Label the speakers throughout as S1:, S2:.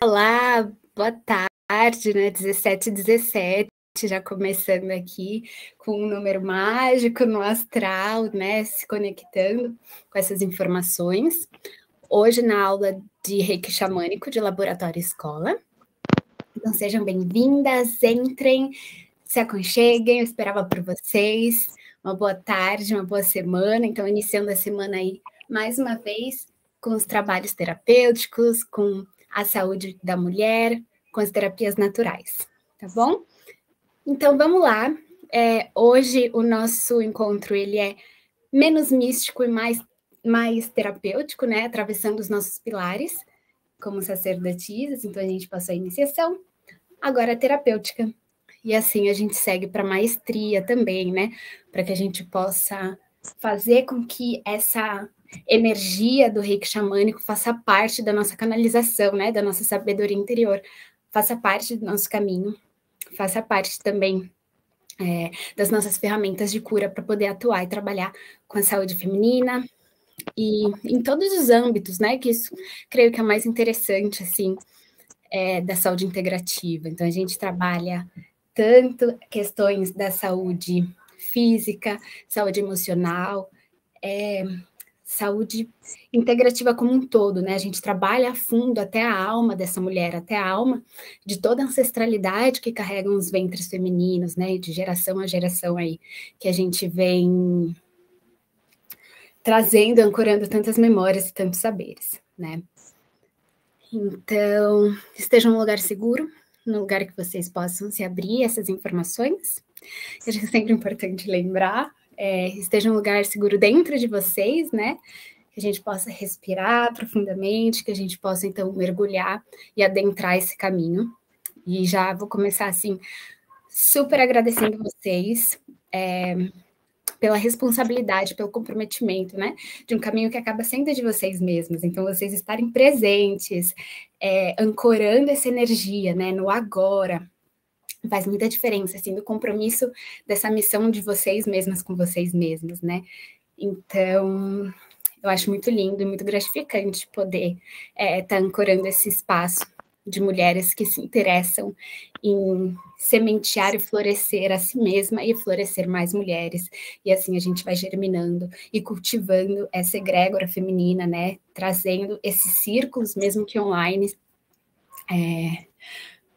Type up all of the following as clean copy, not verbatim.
S1: Olá, boa tarde, né? 17h17, já começando aqui com um número mágico no astral, né? Se conectando com essas informações. Hoje, na aula de Reiki Xamânico de Laboratório Escola. Então, sejam bem-vindas, entrem, se aconcheguem, eu esperava por vocês. Uma boa tarde, uma boa semana. Então, iniciando a semana aí, mais uma vez, com os trabalhos terapêuticos, com a saúde da mulher, com as terapias naturais, tá bom? Então, vamos lá. Hoje, o nosso encontro, ele é menos místico e mais terapêutico, né? Atravessando os nossos pilares, como sacerdotisas. Então, a gente passou a iniciação, agora a terapêutica. E assim a gente segue para maestria também, né? Para que a gente possa fazer com que essa energia do reiki xamânico faça parte da nossa canalização, né? Da nossa sabedoria interior, faça parte do nosso caminho, faça parte também das nossas ferramentas de cura para poder atuar e trabalhar com a saúde feminina e em todos os âmbitos, né? Que isso creio que é mais interessante, assim, da saúde integrativa. Então, a gente trabalha tanto questões da saúde física, saúde emocional, saúde integrativa como um todo, né? A gente trabalha a fundo até a alma dessa mulher, até a alma de toda a ancestralidade que carregam os ventres femininos, né? De geração a geração aí, que a gente vem trazendo, ancorando tantas memórias e tantos saberes, né? Então, esteja num lugar seguro, num lugar que vocês possam se abrir essas informações. Acho que é sempre importante lembrar, esteja num lugar seguro dentro de vocês, né? Que a gente possa respirar profundamente, que a gente possa, então, mergulhar e adentrar esse caminho. E já vou começar, assim, super agradecendo vocês, pela responsabilidade, pelo comprometimento, né? De um caminho que acaba sendo de vocês mesmos. Então, vocês estarem presentes, ancorando essa energia, né? No agora, faz muita diferença, assim, do compromisso dessa missão de vocês mesmas com vocês mesmos, né? Então, eu acho muito lindo e muito gratificante poder estar ancorando esse espaço de mulheres que se interessam em sementear e florescer a si mesma e florescer mais mulheres. E assim a gente vai germinando e cultivando essa egrégora feminina, né? Trazendo esses círculos, mesmo que online,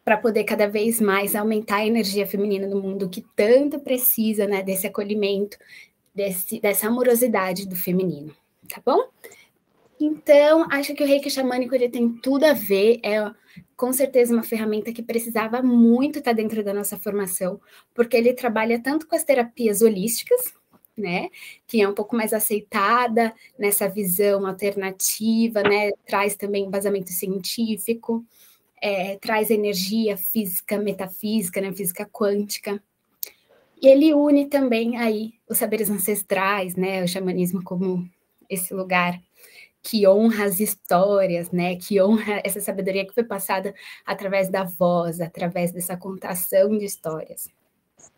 S1: para poder cada vez mais aumentar a energia feminina no mundo que tanto precisa, né? Desse acolhimento, dessa amorosidade do feminino, tá bom? Então, acho que o reiki xamânico ele tem tudo a ver, com certeza uma ferramenta que precisava muito estar dentro da nossa formação, porque ele trabalha tanto com as terapias holísticas, né, que é um pouco mais aceitada nessa visão alternativa, né, traz também embasamento científico, traz energia física, metafísica, né, física quântica, e ele une também aí os saberes ancestrais, né, o xamanismo como esse lugar que honra as histórias, né? Que honra essa sabedoria que foi passada através da voz, através dessa contação de histórias.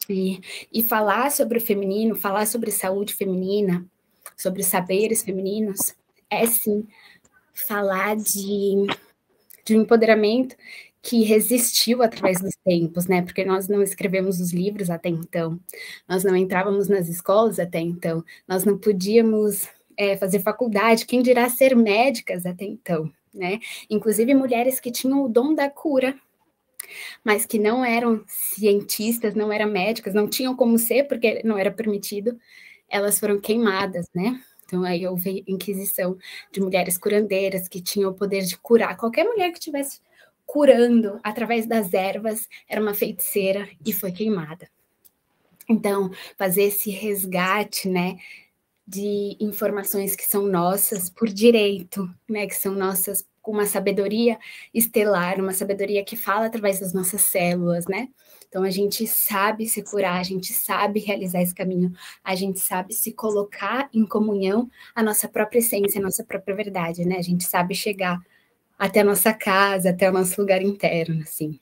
S1: E falar sobre o feminino, falar sobre saúde feminina, sobre saberes femininos, é sim falar de um empoderamento que resistiu através dos tempos, né? Porque nós não escrevemos os livros até então, nós não entrávamos nas escolas até então, nós não podíamos fazer faculdade, quem dirá ser médicas até então, né? Inclusive mulheres que tinham o dom da cura, mas que não eram cientistas, não eram médicas, não tinham como ser, porque não era permitido, elas foram queimadas, né? Então, aí houve inquisição de mulheres curandeiras que tinham o poder de curar. Qualquer mulher que estivesse curando através das ervas era uma feiticeira e foi queimada. Então, fazer esse resgate, né, de informações que são nossas por direito, né, que são nossas com uma sabedoria estelar, uma sabedoria que fala através das nossas células, né? Então a gente sabe se curar, a gente sabe realizar esse caminho, a gente sabe se colocar em comunhão a nossa própria essência, a nossa própria verdade, né? A gente sabe chegar até a nossa casa, até o nosso lugar interno, assim.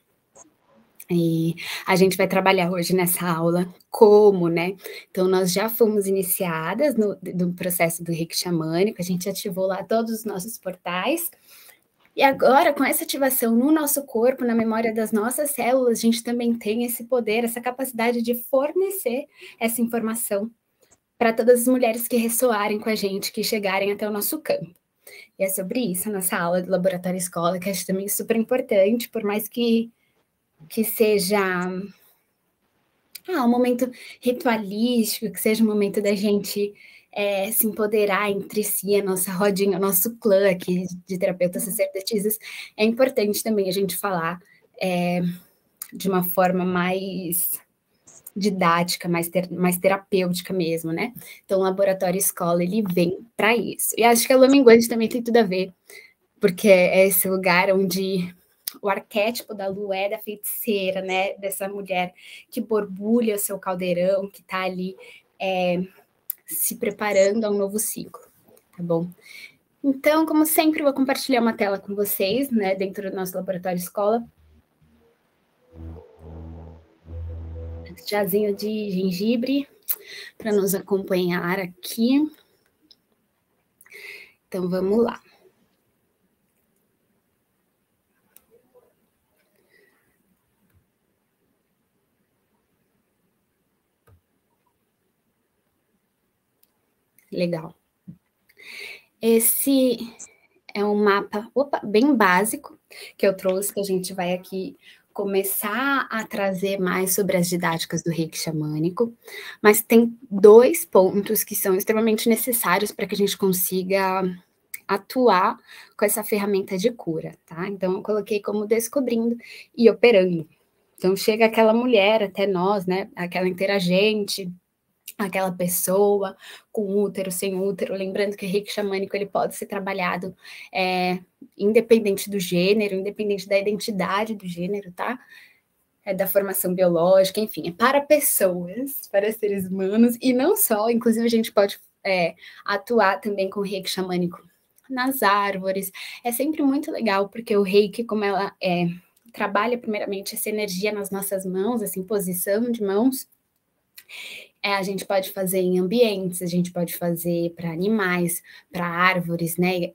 S1: E a gente vai trabalhar hoje nessa aula como, né? Então, nós já fomos iniciadas no processo do reiki xamânico, a gente ativou lá todos os nossos portais, E agora, com essa ativação no nosso corpo, na memória das nossas células, a gente também tem esse poder, essa capacidade de fornecer essa informação para todas as mulheres que ressoarem com a gente, que chegarem até o nosso campo. E é sobre isso a nossa aula do Laboratório Escola, que acho também super importante, por mais que seja um momento ritualístico, que seja um momento da gente se empoderar entre si, a nossa rodinha, o nosso clã aqui de terapeutas sacerdotisas, é importante também a gente falar de uma forma mais didática, mais terapêutica mesmo, né? Então, o Laboratório Escola, ele vem para isso. E acho que a Lua Minguante também tem tudo a ver, porque é esse lugar onde o arquétipo da lua é da feiticeira, né? Dessa mulher que borbulha o seu caldeirão, que está ali se preparando a um novo ciclo, tá bom? Então, como sempre, vou compartilhar uma tela com vocês, né? Dentro do nosso Laboratório Escola. Chazinho de gengibre para nos acompanhar aqui. Então, vamos lá. Legal. Esse é um mapa bem básico que eu trouxe, que a gente vai aqui começar a trazer mais sobre as didáticas do reiki xamânico, mas tem 2 pontos que são extremamente necessários para que a gente consiga atuar com essa ferramenta de cura, tá? Então, eu coloquei como descobrindo e operando. Então, chega aquela mulher até nós, né? Aquela interagente, aquela pessoa com útero, sem útero, lembrando que o reiki xamânico ele pode ser trabalhado independente do gênero, independente da identidade do gênero, tá? Da formação biológica, enfim, é para pessoas, para seres humanos, e não só, inclusive a gente pode atuar também com o reiki xamânico nas árvores, é sempre muito legal, porque o reiki, como ela trabalha primeiramente essa energia nas nossas mãos, essa imposição de mãos, a gente pode fazer em ambientes, a gente pode fazer para animais, para árvores, né?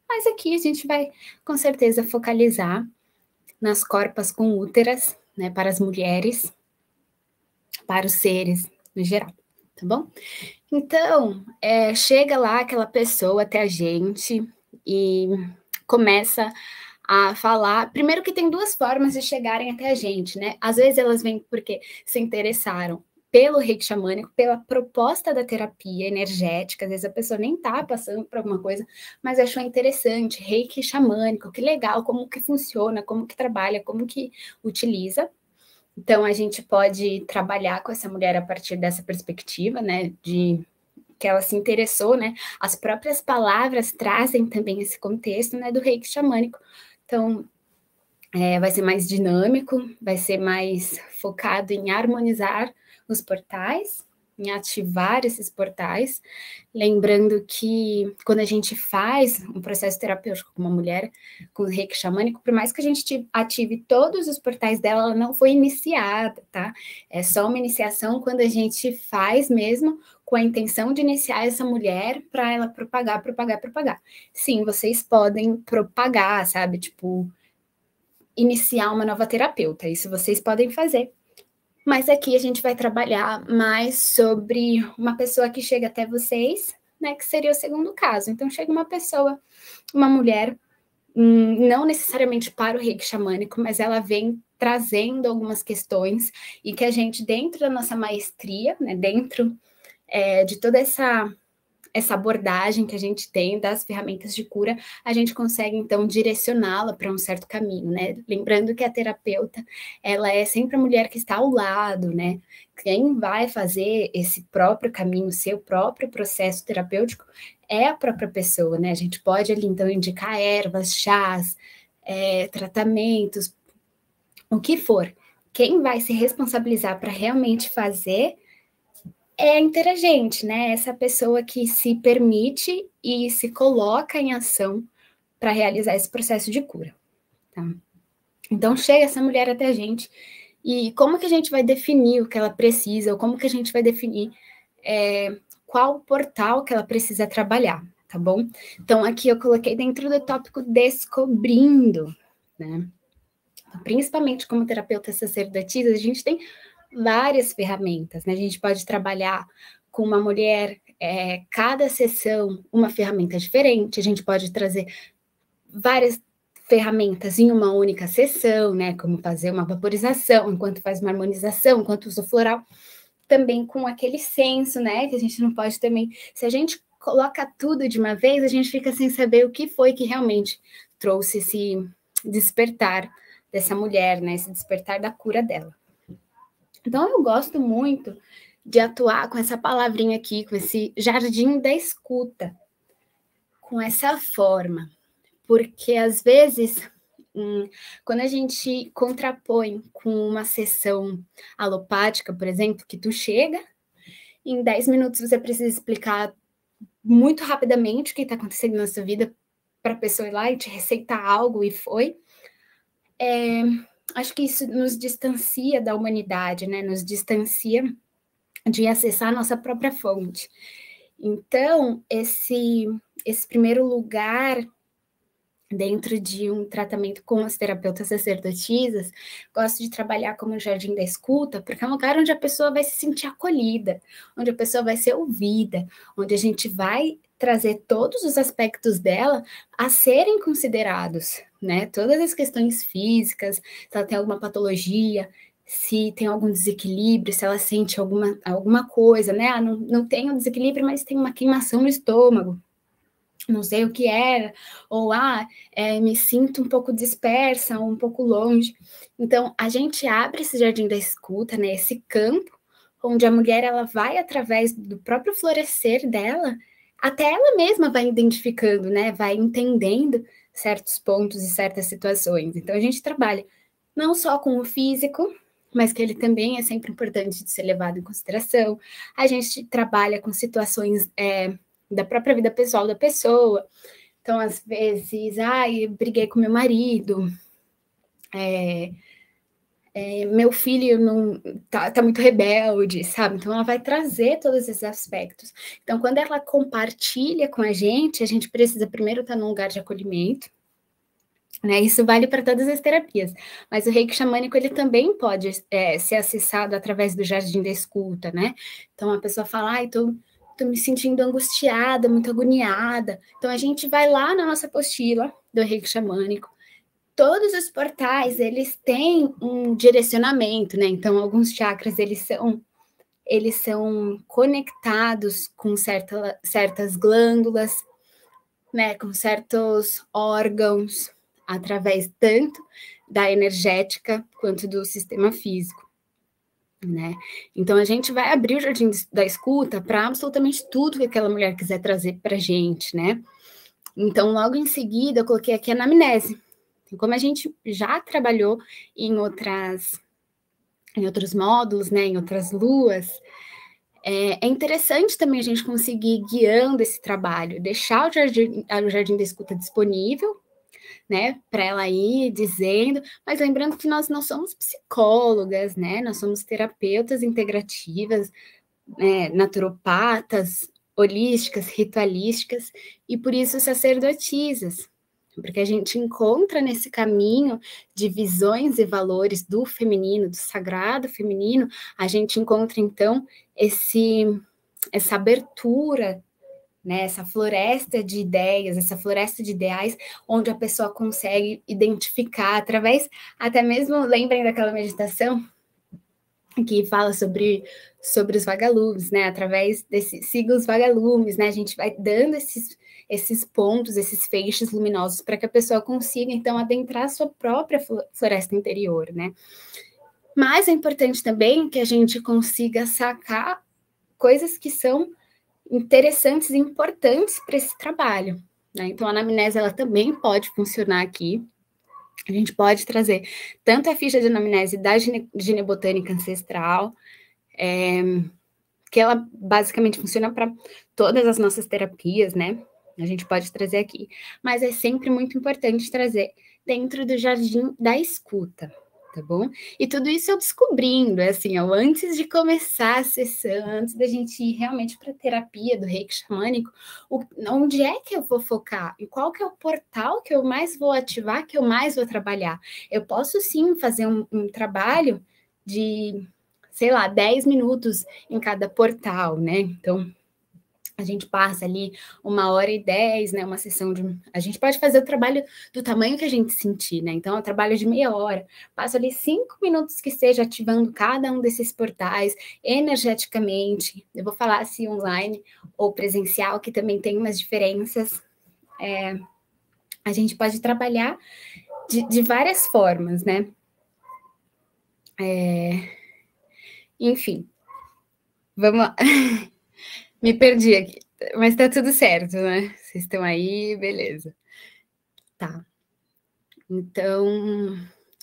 S1: Mas aqui a gente vai, com certeza, focalizar nas corpas com úteras, né? Para as mulheres, para os seres no geral, tá bom? Então, chega lá aquela pessoa até a gente e começa a falar. Primeiro que tem 2 formas de chegarem até a gente, né? Às vezes elas vêm porque se interessaram pelo reiki xamânico, pela proposta da terapia energética, às vezes a pessoa nem tá passando por alguma coisa, mas achou interessante, reiki xamânico, que legal, como que funciona, como que trabalha, como que utiliza. Então, a gente pode trabalhar com essa mulher a partir dessa perspectiva, né, de que ela se interessou, né, as próprias palavras trazem também esse contexto, né, do reiki xamânico. Então, vai ser mais dinâmico, vai ser mais focado em harmonizar os portais, em ativar esses portais, lembrando que quando a gente faz um processo terapêutico com uma mulher com reiki xamânico, por mais que a gente ative todos os portais dela, ela não foi iniciada, tá? É só uma iniciação quando a gente faz mesmo com a intenção de iniciar essa mulher para ela propagar. Sim, vocês podem propagar, sabe? Tipo, iniciar uma nova terapeuta, isso vocês podem fazer. Mas aqui a gente vai trabalhar mais sobre uma pessoa que chega até vocês, né, que seria o segundo caso. Então, chega uma pessoa, uma mulher, não necessariamente para o reiki xamânico, mas ela vem trazendo algumas questões e que a gente, dentro da nossa maestria, né, dentro de toda essa abordagem que a gente tem das ferramentas de cura, a gente consegue, então, direcioná-la para um certo caminho, né? Lembrando que a terapeuta, ela é sempre a mulher que está ao lado, né? Quem vai fazer esse próprio caminho, seu próprio processo terapêutico, é a própria pessoa, né? A gente pode ali, então, indicar ervas, chás, tratamentos, o que for. Quem vai se responsabilizar para realmente fazer é a interagente, né? Essa pessoa que se permite e se coloca em ação para realizar esse processo de cura, tá? Então, chega essa mulher até a gente, e como que a gente vai definir o que ela precisa, ou como que a gente vai definir qual portal que ela precisa trabalhar, tá bom? Então, aqui eu coloquei dentro do tópico descobrindo, né? Principalmente como terapeuta sacerdotisa, a gente tem várias ferramentas, né? A gente pode trabalhar com uma mulher, cada sessão, uma ferramenta diferente, a gente pode trazer várias ferramentas em uma única sessão, né? Como fazer uma vaporização, enquanto faz uma harmonização, enquanto usa o floral, também com aquele senso, né? Que a gente não pode também. Se a gente coloca tudo de uma vez, a gente fica sem saber o que foi que realmente trouxe esse despertar dessa mulher, né? Esse despertar da cura dela. Então, eu gosto muito de atuar com essa palavrinha aqui, com esse jardim da escuta, com essa forma, porque às vezes, quando a gente contrapõe com uma sessão alopática, por exemplo, que tu chega, em 10 minutos você precisa explicar muito rapidamente o que está acontecendo na sua vida para a pessoa ir lá e te receitar algo, e foi. Acho que isso nos distancia da humanidade, né? Nos distancia de acessar a nossa própria fonte. Então, esse primeiro lugar dentro de um tratamento com as terapeutas sacerdotisas, gosto de trabalhar como um jardim da escuta, porque é um lugar onde a pessoa vai se sentir acolhida, onde a pessoa vai ser ouvida, onde a gente vai trazer todos os aspectos dela a serem considerados, né? Todas as questões físicas, se ela tem alguma patologia, se tem algum desequilíbrio, se ela sente alguma coisa, né? Ah, não tem um desequilíbrio, mas tem uma queimação no estômago, não sei o que era, ou me sinto um pouco dispersa, um pouco longe. Então, a gente abre esse jardim da escuta, né, esse campo, onde a mulher ela vai, através do próprio florescer dela, até ela mesma vai identificando, né, vai entendendo certos pontos e certas situações. Então, a gente trabalha não só com o físico, mas que ele também é sempre importante de ser levado em consideração. A gente trabalha com situações da própria vida pessoal da pessoa. Então, às vezes, eu briguei com meu marido, meu filho não tá muito rebelde, sabe? Então, ela vai trazer todos esses aspectos. Então, quando ela compartilha com a gente precisa primeiro estar num lugar de acolhimento, né? Isso vale para todas as terapias, mas o reiki xamânico ele também pode ser acessado através do jardim da escuta, né? Então, a pessoa fala, tô me sentindo angustiada, muito agoniada. Então, a gente vai lá na nossa apostila do reiki xamânico. Todos os portais, eles têm um direcionamento, né? Então, alguns chakras, eles são conectados com certas glândulas, né? Com certos órgãos, através tanto da energética quanto do sistema físico. Né? Então, a gente vai abrir o jardim da escuta para absolutamente tudo que aquela mulher quiser trazer para a gente, né? Então, logo em seguida, eu coloquei aqui a anamnese. Como a gente já trabalhou em outros módulos, né, em outras luas, é interessante também a gente conseguir ir guiando esse trabalho, deixar o jardim da escuta disponível, né, para ela ir dizendo, mas lembrando que nós não somos psicólogas, né, nós somos terapeutas integrativas, naturopatas, holísticas, ritualísticas, e por isso sacerdotisas, porque a gente encontra nesse caminho de visões e valores do feminino, do sagrado feminino, a gente encontra, então, essa abertura, né, essa floresta de ideias, essa floresta de ideais, onde a pessoa consegue identificar através, até mesmo, lembrem daquela meditação que fala sobre os vagalumes, né, através desses siglos vagalumes, né, a gente vai dando esses pontos, esses feixes luminosos para que a pessoa consiga, então, adentrar a sua própria floresta interior, né. Mas é importante também que a gente consiga sacar coisas que são interessantes e importantes para esse trabalho, né? Então, a anamnese, ela também pode funcionar aqui. A gente pode trazer tanto a ficha de anamnese da ginebotânica ancestral, que ela basicamente funciona para todas as nossas terapias, né? A gente pode trazer aqui. Mas é sempre muito importante trazer dentro do jardim da escuta, tá bom? E tudo isso eu descobrindo, assim, antes de começar a sessão, antes da gente ir realmente para a terapia do reiki xamânico, onde é que eu vou focar? E qual que é o portal que eu mais vou ativar, que eu mais vou trabalhar? Eu posso sim fazer um trabalho de, sei lá, 10 minutos em cada portal, né? Então, a gente passa ali 1h10, né? Uma sessão de. A gente pode fazer o trabalho do tamanho que a gente sentir, né? Então, é um trabalho de meia hora. Passo ali 5 minutos que seja ativando cada um desses portais energeticamente. Eu vou falar se online ou presencial, que também tem umas diferenças. A gente pode trabalhar de várias formas, né? Enfim, vamos lá. Me perdi aqui, mas tá tudo certo, né? Vocês estão aí, beleza. Tá. Então,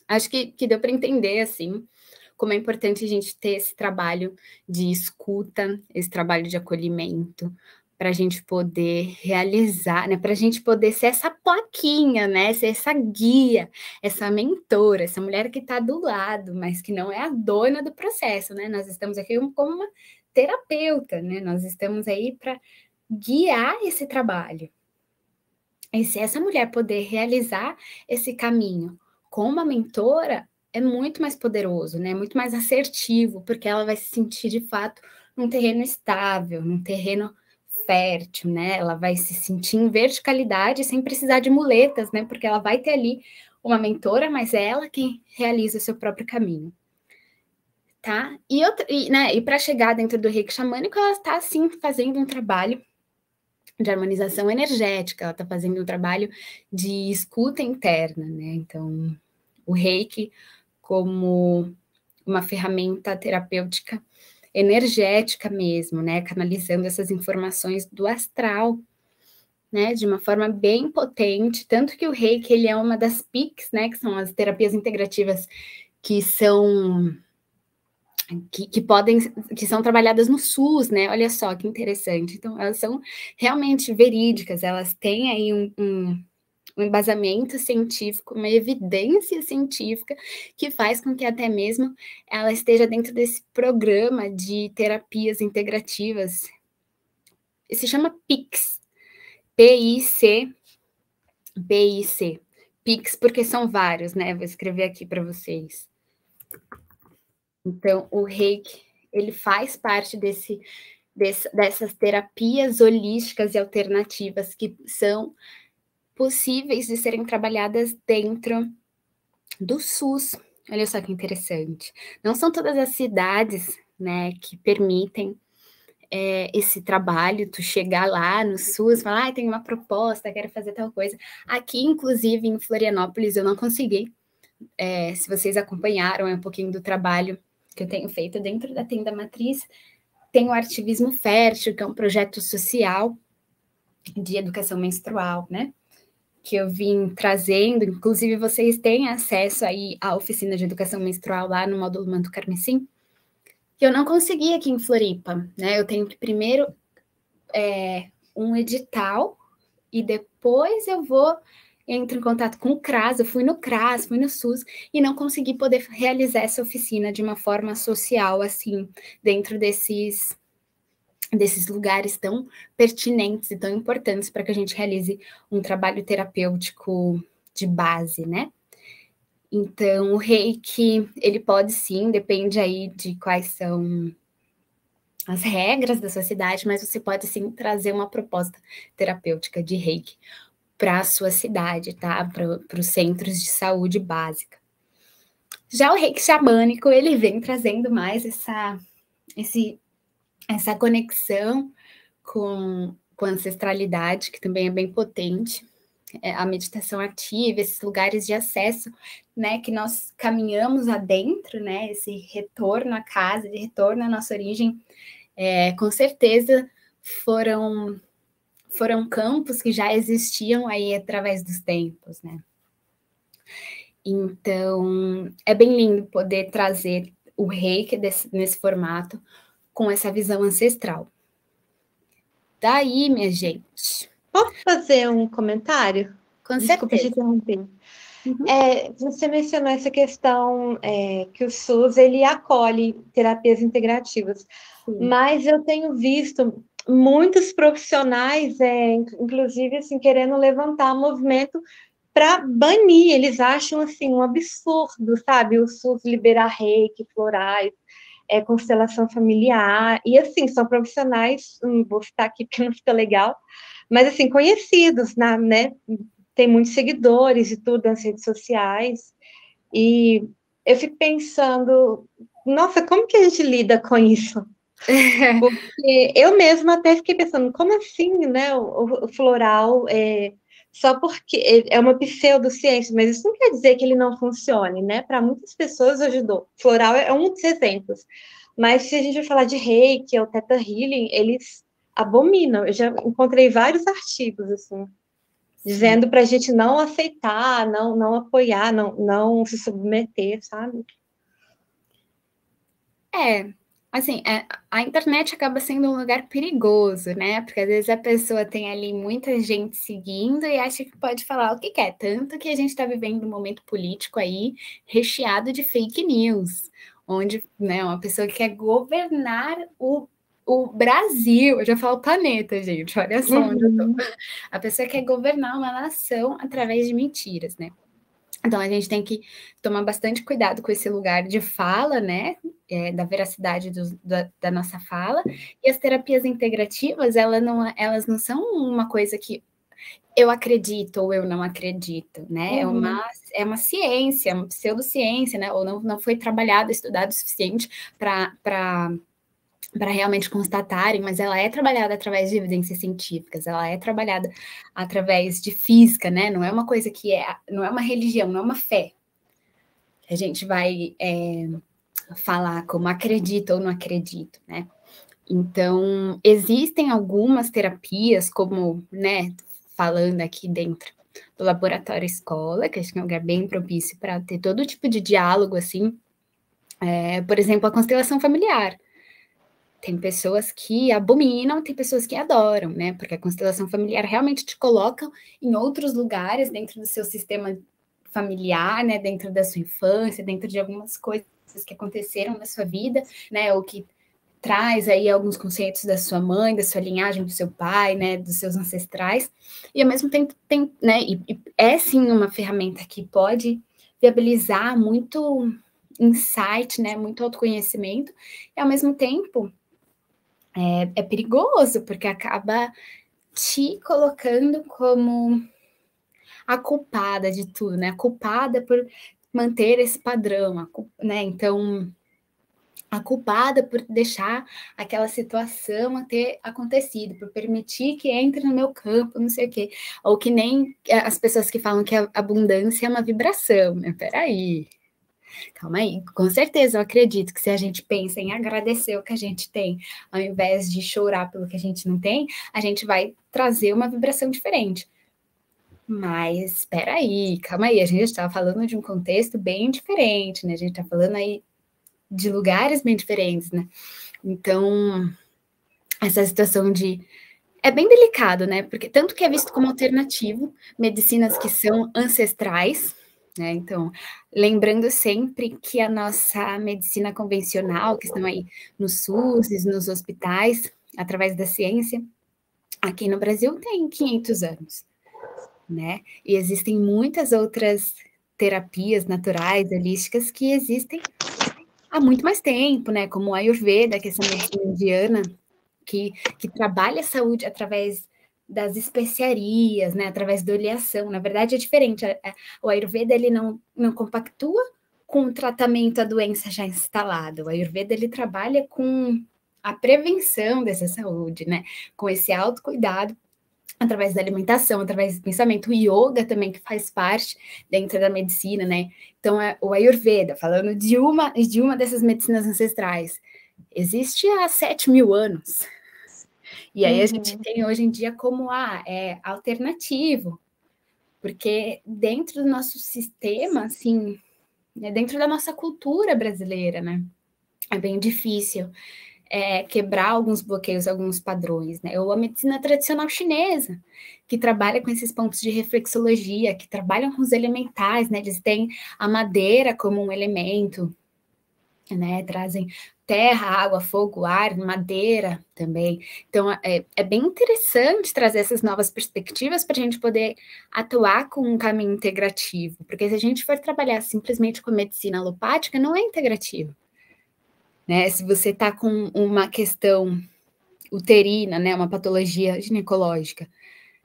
S1: acho que deu para entender, assim, como é importante a gente ter esse trabalho de escuta, esse trabalho de acolhimento, para a gente poder realizar, né? Para a gente poder ser essa plaquinha, né? Ser essa guia, essa mentora, essa mulher que está do lado, mas que não é a dona do processo, né? Nós estamos aqui como uma terapeuta, né? Nós estamos aí para guiar esse trabalho. E se essa mulher poder realizar esse caminho com uma mentora, é muito mais poderoso, né? Muito mais assertivo, porque ela vai se sentir de fato num terreno estável, num terreno fértil, né? Ela vai se sentir em verticalidade sem precisar de muletas, né? Porque ela vai ter ali uma mentora, mas é ela quem realiza o seu próprio caminho. Tá? E para chegar dentro do reiki xamânico, ela está, assim, fazendo um trabalho de harmonização energética, ela está fazendo um trabalho de escuta interna, né? Então, o reiki como uma ferramenta terapêutica energética mesmo, né? Canalizando essas informações do astral, né? De uma forma bem potente, tanto que o reiki, ele é uma das PICs, né? Que são as terapias integrativas que são que são trabalhadas no SUS, né? Olha só que interessante. Então, elas são realmente verídicas, elas têm aí um embasamento científico, uma evidência científica que faz com que até mesmo ela esteja dentro desse programa de terapias integrativas. Se chama PICS, P-I-C, P-I-C, PICS, porque são vários, né? Vou escrever aqui para vocês. Então, o reiki, ele faz parte dessas terapias holísticas e alternativas que são possíveis de serem trabalhadas dentro do SUS. Olha só que interessante. Não são todas as cidades, né, que permitem esse trabalho, tu chegar lá no SUS, falar, tem uma proposta, quero fazer tal coisa. Aqui, inclusive, em Florianópolis, eu não consegui. Se vocês acompanharam um pouquinho do trabalho que eu tenho feito dentro da Tenda Matriz, tem o Artivismo Fértil, que é um projeto social de educação menstrual, né? Que eu vim trazendo, inclusive vocês têm acesso aí à oficina de educação menstrual lá no módulo Manto Carmesim, que eu não consegui aqui em Floripa, né? Eu tenho que primeiro um edital e depois eu entro em contato com o CRAS, eu fui no CRAS, fui no SUS e não consegui poder realizar essa oficina de uma forma social, assim, dentro desses lugares tão pertinentes e tão importantes para que a gente realize um trabalho terapêutico de base, né? Então, o reiki, ele pode sim, depende aí de quais são as regras da sua cidade, mas você pode sim trazer uma proposta terapêutica de reiki para a sua cidade, tá? Para os centros de saúde básica. Já o reiki xamânico, ele vem trazendo mais essa conexão com a ancestralidade, que também é bem potente, a meditação ativa, esses lugares de acesso, né, que nós caminhamos adentro, né, esse retorno à casa, de retorno à nossa origem, com certeza foram campos que já existiam aí através dos tempos, né. Então, é bem lindo poder trazer o reiki nesse formato, com essa visão ancestral. Daí, minha gente.
S2: Posso fazer um comentário?
S1: Com
S2: Desculpa
S1: certeza.
S2: te interromper. Você mencionou essa questão que o SUS ele acolhe terapias integrativas,
S1: Sim.
S2: mas eu tenho visto muitos profissionais, inclusive assim, querendo levantar movimento para banir. Eles acham assim um absurdo, sabe? O SUS liberar reiki, florais, constelação familiar, e assim, são profissionais, não vou citar aqui porque não fica legal, mas assim, conhecidos, né? Tem muitos seguidores e tudo nas redes sociais, e eu fico pensando, nossa, como que a gente lida com isso? Porque eu mesma até fiquei pensando, como assim, né? O floral só porque é uma pseudociência, mas isso não quer dizer que ele não funcione, né? Para muitas pessoas ajudou. Floral é um dos exemplos. Mas se a gente vai falar de reiki ou teta healing, eles abominam. Eu já encontrei vários artigos assim,
S1: Sim.
S2: dizendo para a gente não aceitar, não apoiar, não se submeter, sabe?
S1: Assim, a internet acaba sendo um lugar perigoso, né? Porque às vezes a pessoa tem ali muita gente seguindo e acha que pode falar o que quer. Tanto que a gente está vivendo um momento político aí recheado de fake news, onde, né, uma pessoa que quer governar o Brasil, eu já falo planeta, gente, olha só onde eu tô. A pessoa quer governar uma nação através de mentiras, né? Então, a gente tem que tomar bastante cuidado com esse lugar de fala, né? Da veracidade da nossa fala. E as terapias integrativas, elas não são uma coisa que eu acredito ou eu não acredito, né? É uma ciência, uma pseudociência, né? Ou não foi trabalhado, estudado o suficiente para realmente constatarem, mas ela é trabalhada através de evidências científicas, ela é trabalhada através de física, né? Não é uma coisa não é uma religião, não é uma fé. A gente vai falar como acredito ou não acredito, né? Então, existem algumas terapias, como, né, falando aqui dentro do laboratório escola, que acho que é um lugar bem propício para ter todo tipo de diálogo, assim, por exemplo, a constelação familiar. Tem pessoas que abominam, tem pessoas que adoram, né? Porque a constelação familiar realmente te coloca em outros lugares dentro do seu sistema familiar, né? Dentro da sua infância, dentro de algumas coisas que aconteceram na sua vida, né? Ou que traz aí alguns conceitos da sua mãe, da sua linhagem, do seu pai, né? Dos seus ancestrais. E ao mesmo tempo tem, né? E é sim uma ferramenta que pode viabilizar muito insight, né? Muito autoconhecimento. E ao mesmo tempo é perigoso, porque acaba te colocando como a culpada de tudo, né? A culpada por manter esse padrão, né? Então, a culpada por deixar aquela situação ter acontecido, por permitir que entre no meu campo, não sei o quê. Ou que nem as pessoas que falam que a abundância é uma vibração, né? Peraí, calma aí, com certeza eu acredito que se a gente pensa em agradecer o que a gente tem, ao invés de chorar pelo que a gente não tem, a gente vai trazer uma vibração diferente. Mas espera aí, calma aí, a gente está falando de um contexto bem diferente, né? A gente está falando aí de lugares bem diferentes, né? Então, essa situação de é bem delicado, né? Porque tanto que é visto como alternativo, medicinas que são ancestrais, né? Então, lembrando sempre que a nossa medicina convencional, que estão aí no SUS, nos hospitais, através da ciência, aqui no Brasil tem 500 anos, né? E existem muitas outras terapias naturais, holísticas, que existem há muito mais tempo, né? Como a Ayurveda, que é essa medicina indiana, que trabalha a saúde através das especiarias, né, através da oleação. Na verdade, é diferente. O Ayurveda ele não compactua com o tratamento da doença já instalada. O Ayurveda ele trabalha com a prevenção dessa saúde, né, com esse autocuidado através da alimentação, através do pensamento. O yoga também, que faz parte dentro da medicina, né? Então, o Ayurveda, falando de uma dessas medicinas ancestrais, existe há 7.000 anos. E aí a gente tem hoje em dia como alternativo, porque dentro do nosso sistema, assim, dentro da nossa cultura brasileira, né? É bem difícil quebrar alguns bloqueios, alguns padrões, né? Ou a medicina tradicional chinesa, que trabalha com esses pontos de reflexologia, que trabalham com os elementais, né? Eles têm a madeira como um elemento, né? Trazem terra, água, fogo, ar, madeira também. Então, é bem interessante trazer essas novas perspectivas para a gente poder atuar com um caminho integrativo, porque se a gente for trabalhar simplesmente com a medicina alopática, não é integrativo. Né? Se você está com uma questão uterina, né, uma patologia ginecológica,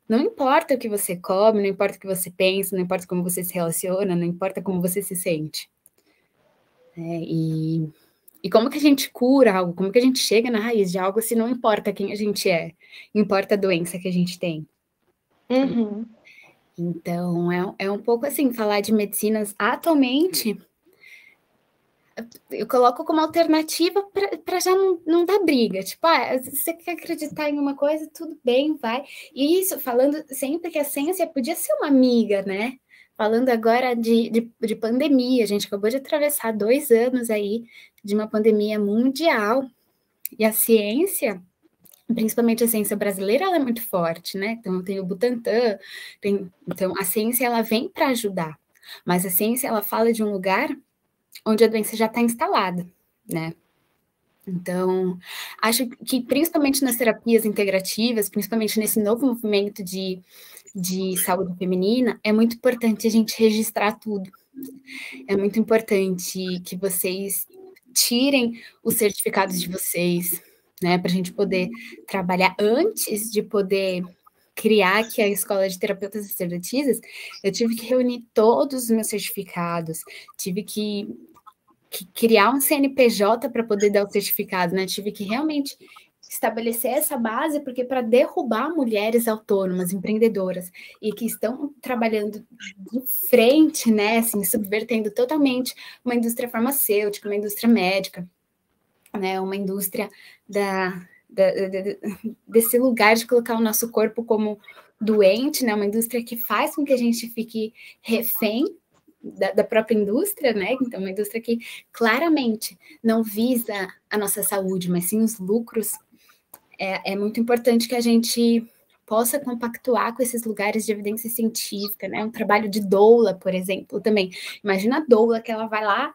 S1: não importa o que você come, não importa o que você pensa, não importa como você se relaciona, não importa como você se sente. E como que a gente cura algo, como que a gente chega na raiz de algo se não importa quem a gente é, importa a doença que a gente tem.
S2: Uhum.
S1: Então, é um pouco assim, falar de medicinas atualmente, eu coloco como alternativa para já não dar briga. Tipo, você quer acreditar em uma coisa, tudo bem, vai. E isso, falando sempre que a ciência podia ser uma amiga, né? Falando agora de pandemia, a gente acabou de atravessar 2 anos aí de uma pandemia mundial. E a ciência, principalmente a ciência brasileira, ela é muito forte, né? Então, tem o Butantan, então a ciência, ela vem para ajudar. Mas a ciência, ela fala de um lugar onde a doença já está instalada, né? Então, acho que principalmente nas terapias integrativas, principalmente nesse novo movimento de saúde feminina, é muito importante a gente registrar tudo. É muito importante que vocês tirem os certificados de vocês, né, para a gente poder trabalhar antes de poder criar aqui a Escola de Terapeutas e Sacerdotisas. Eu tive que reunir todos os meus certificados, tive que criar um CNPJ para poder dar o certificado, né? Tive que realmente estabelecer essa base, porque para derrubar mulheres autônomas, empreendedoras, e que estão trabalhando de frente, né, assim, subvertendo totalmente uma indústria farmacêutica, uma indústria médica, né, uma indústria desse lugar de colocar o nosso corpo como doente, né, uma indústria que faz com que a gente fique refém da própria indústria, né? Então, uma indústria que claramente não visa a nossa saúde, mas sim os lucros. É muito importante que a gente possa compactuar com esses lugares de evidência científica, né? Um trabalho de doula, por exemplo, também. Imagina a doula que ela vai lá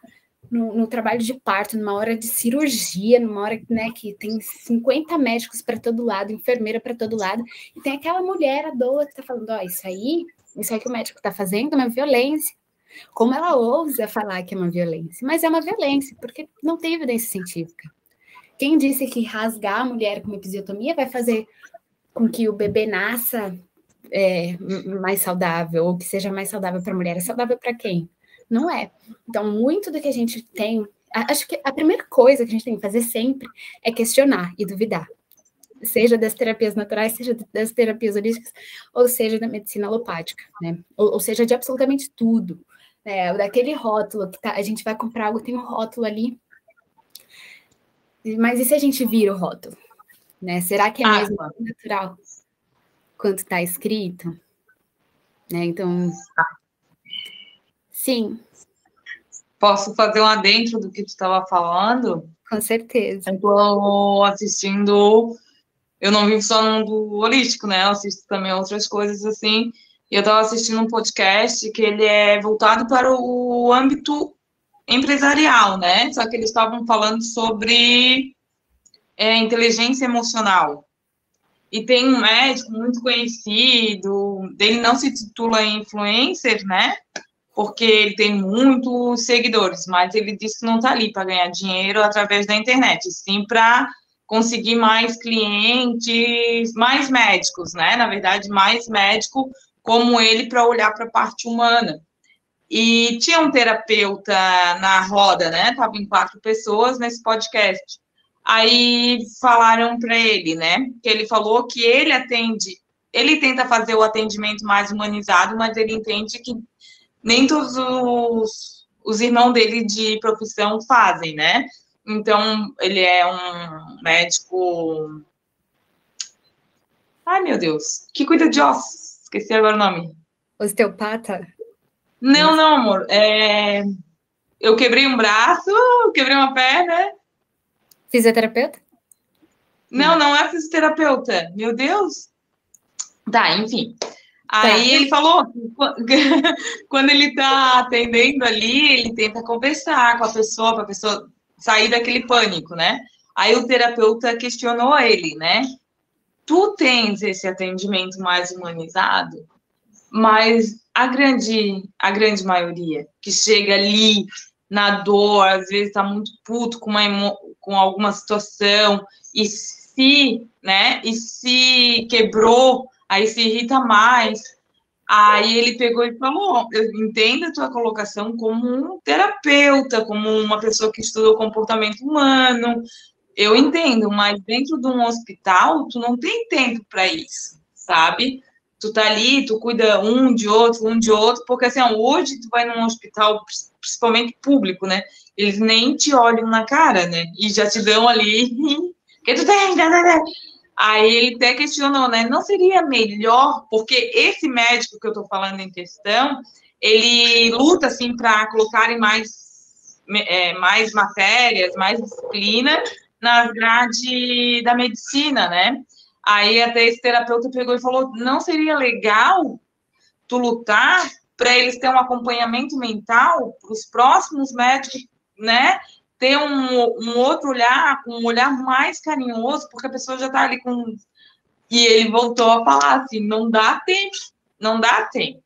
S1: no trabalho de parto, numa hora de cirurgia, numa hora, né, que tem 50 médicos para todo lado, enfermeira para todo lado, e tem aquela mulher, a doula, que está falando, isso aí que o médico está fazendo é uma violência. Como ela ousa falar que é uma violência? Mas é uma violência, porque não tem evidência científica. Quem disse que rasgar a mulher com uma episiotomia vai fazer com que o bebê nasça mais saudável, ou que seja mais saudável para a mulher? É saudável para quem? Não é. Então, muito do que a gente tem... Acho que a primeira coisa que a gente tem que fazer sempre é questionar e duvidar. Seja das terapias naturais, seja das terapias holísticas, ou seja da medicina alopática, né? Ou seja de absolutamente tudo. Daquele rótulo que a gente vai comprar algo, tem um rótulo ali, mas e se a gente vira o rótulo? Né? Será que é mesmo natural quanto está escrito? Né? Então, sim.
S3: Posso fazer um adentro do que tu estava falando?
S1: Com certeza.
S3: Eu estou assistindo, eu não vivo só no mundo holístico, né? Eu assisto também outras coisas assim. E eu estava assistindo um podcast que ele é voltado para o âmbito empresarial, né? Só que eles estavam falando sobre inteligência emocional. E tem um médico muito conhecido, ele não se titula influencer, né? Porque ele tem muitos seguidores, mas ele disse que não está ali para ganhar dinheiro através da internet, sim para conseguir mais clientes, mais médicos, né? Na verdade, mais médico como ele para olhar para a parte humana. E tinha um terapeuta na roda, né? Estavam 4 pessoas nesse podcast. Aí falaram para ele, né? Que ele falou que ele atende, ele tenta fazer o atendimento mais humanizado, mas ele entende que nem todos os irmãos dele de profissão fazem, né? Então, ele é um médico... Ai, meu Deus. Que cuida de ossos. Esqueci agora o nome.
S1: Osteopata?
S3: Não, amor. Eu quebrei um braço, quebrei uma perna.
S1: Fisioterapeuta?
S3: Não, não é fisioterapeuta. Meu Deus. Tá, enfim. Aí ele falou que quando ele tá atendendo ali, ele tenta conversar com a pessoa, para a pessoa sair daquele pânico, né? Aí o terapeuta questionou ele, né? Tu tens esse atendimento mais humanizado, mas a grande maioria que chega ali na dor, às vezes tá muito puto com alguma situação e se quebrou, aí se irrita mais. Aí ele pegou e falou: eu entendo a tua colocação como um terapeuta, como uma pessoa que estuda o comportamento humano, eu entendo, mas dentro de um hospital, tu não tem tempo para isso, sabe? Tu tá ali, tu cuida um de outro, porque assim, hoje tu vai num hospital, principalmente público, né? Eles nem te olham na cara, né? E já te dão ali, que tu tem? Aí ele até questionou, né? Não seria melhor, porque esse médico que eu tô falando em questão, ele luta, assim, para colocarem mais matérias, mais disciplina, nas grades da medicina, né? Aí até esse terapeuta pegou e falou: não seria legal tu lutar para eles terem um acompanhamento mental para os próximos médicos, né? Ter um outro olhar, um olhar mais carinhoso, porque a pessoa já está ali com. E ele voltou a falar assim: não dá tempo, não dá tempo.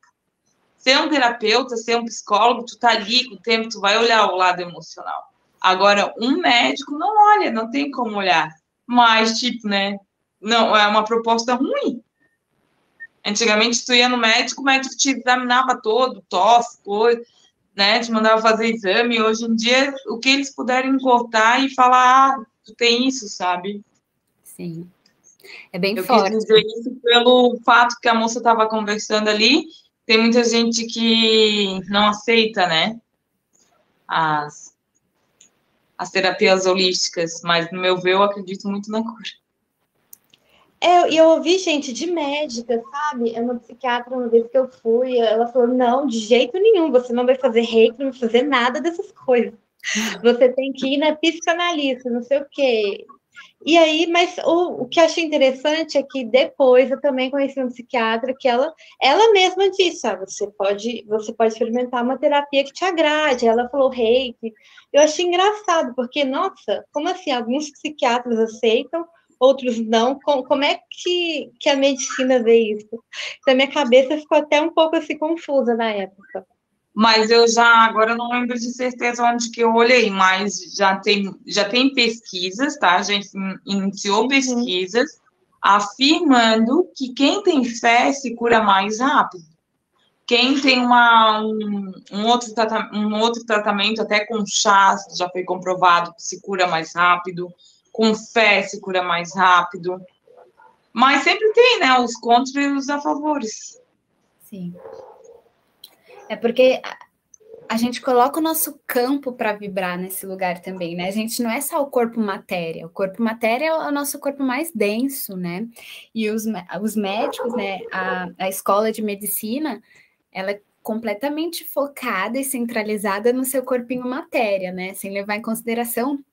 S3: Ser um terapeuta, ser um psicólogo, tu tá ali com o tempo, tu vai olhar o lado emocional. Agora, um médico não olha, não tem como olhar. Mas, tipo, né? Não, é uma proposta ruim. Antigamente, tu ia no médico, o médico te examinava todo, tosse, coisa, né? Te mandava fazer exame. Hoje em dia, o que eles puderem cortar e falar, tu tem isso, sabe?
S1: Sim. É bem
S3: Eu
S1: forte.
S3: quis dizer isso pelo fato que a moça estava conversando ali. Tem muita gente que não aceita, né? As terapias holísticas, mas no meu ver, eu acredito muito na cura.
S2: E eu ouvi gente de médica, sabe? É uma psiquiatra, uma vez que eu fui, ela falou: não, de jeito nenhum, você não vai fazer reiki, não vai fazer nada dessas coisas. Você tem que ir na psicanalista, não sei o quê. E aí, mas o que eu achei interessante é que depois eu também conheci uma psiquiatra que ela mesma disse: você pode experimentar uma terapia que te agrade. Ela falou reiki. Eu achei engraçado, porque, nossa, como assim? Alguns psiquiatras aceitam, outros não. Como é que a medicina vê isso? Então, minha cabeça ficou até um pouco assim confusa na época.
S3: Mas agora eu não lembro de certeza onde que eu olhei, mas já tem pesquisas, tá? Já iniciou pesquisas afirmando que quem tem fé se cura mais rápido. Quem tem um outro tratamento, até com chás, já foi comprovado que se cura mais rápido, com fé se cura mais rápido. Mas sempre tem, né? Os contras e os a favores.
S1: Sim. É porque a gente coloca o nosso campo para vibrar nesse lugar também, né? A gente não é só o corpo matéria. O corpo matéria é o nosso corpo mais denso, né? E os médicos, né? A escola de medicina, ela é completamente focada e centralizada no seu corpinho matéria, né? Sem levar em consideração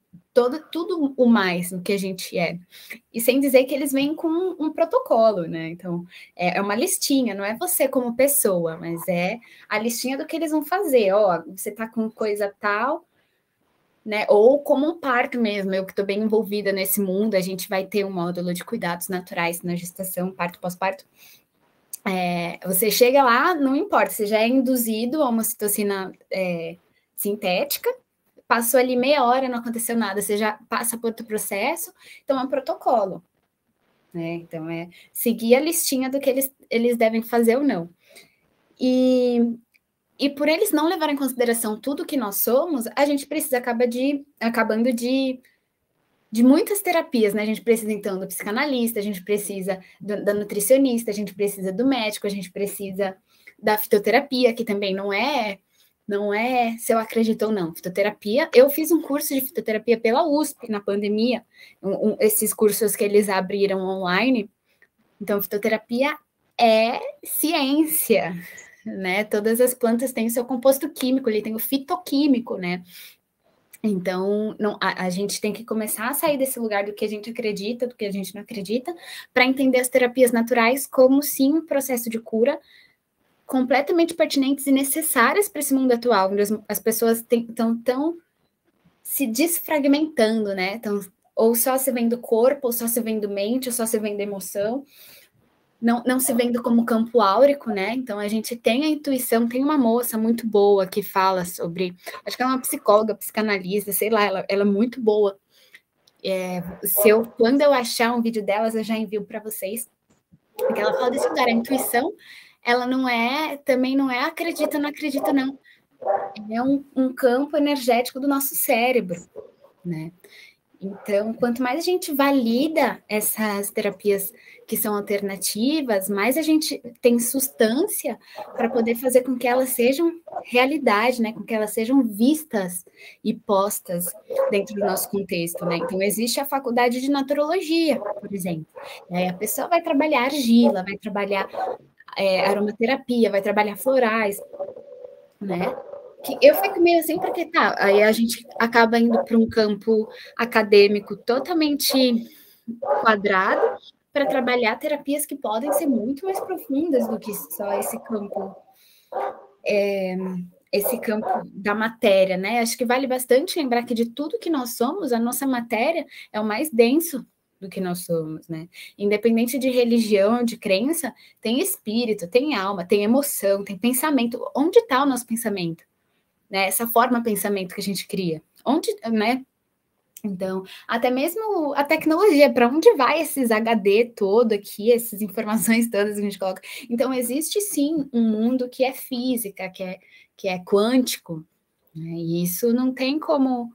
S1: tudo o mais do que a gente é. E sem dizer que eles vêm com um protocolo, né? Então, é uma listinha, não é você como pessoa, mas é a listinha do que eles vão fazer. Ó, você tá com coisa tal, né? Ou como um parto mesmo, eu que estou bem envolvida nesse mundo, a gente vai ter um módulo de cuidados naturais na gestação, parto, pós-parto. Você chega lá, não importa, você já é induzido a uma ocitocina sintética, passou ali meia hora, não aconteceu nada, você já passa por outro processo, então é um protocolo. Né? Então, seguir a listinha do que eles devem fazer ou não. E por eles não levarem em consideração tudo que nós somos, a gente precisa acabando de muitas terapias, né? A gente precisa, então, do psicanalista, a gente precisa da nutricionista, a gente precisa do médico, a gente precisa da fitoterapia, que também não é se eu acredito ou não. Fitoterapia, eu fiz um curso de fitoterapia pela USP na pandemia, esses cursos que eles abriram online. Então, fitoterapia é ciência, né? Todas as plantas têm o seu composto químico, ele tem o fitoquímico, né? Então, a gente tem que começar a sair desse lugar do que a gente acredita, do que a gente não acredita, para entender as terapias naturais como, sim, um processo de cura completamente pertinentes e necessárias para esse mundo atual, onde as pessoas estão se desfragmentando, né? Então, ou só se vendo corpo, ou só se vendo mente, ou só se vendo emoção, não se vendo como campo áurico, né? Então, a gente tem a intuição, tem uma moça muito boa que fala sobre, acho que ela é uma psicóloga, psicanalista, sei lá, ela é muito boa. Quando eu achar um vídeo delas, eu já envio para vocês, porque ela fala desse lugar, a intuição, ela também não é acredita, não acredita, não. É um campo energético do nosso cérebro, né? Então, quanto mais a gente valida essas terapias que são alternativas, mais a gente tem substância para poder fazer com que elas sejam realidade, né? Com que elas sejam vistas e postas dentro do nosso contexto, né? Então, existe a faculdade de naturologia, por exemplo. A pessoa vai trabalhar argila, vai trabalhar aromaterapia, vai trabalhar florais, né? Que eu fico meio assim, porque aí a gente acaba indo para um campo acadêmico totalmente quadrado para trabalhar terapias que podem ser muito mais profundas do que só esse campo da matéria, né? Acho que vale bastante lembrar que de tudo que nós somos, a nossa matéria é o mais denso do que nós somos, né? Independente de religião, de crença, tem espírito, tem alma, tem emoção, tem pensamento. Onde está o nosso pensamento? Né, essa forma de pensamento que a gente cria. Onde, né? Então, até mesmo a tecnologia, para onde vai esses HD todo aqui, essas informações todas que a gente coloca? Então, existe sim um mundo que é física, que é quântico, né? E isso não tem como.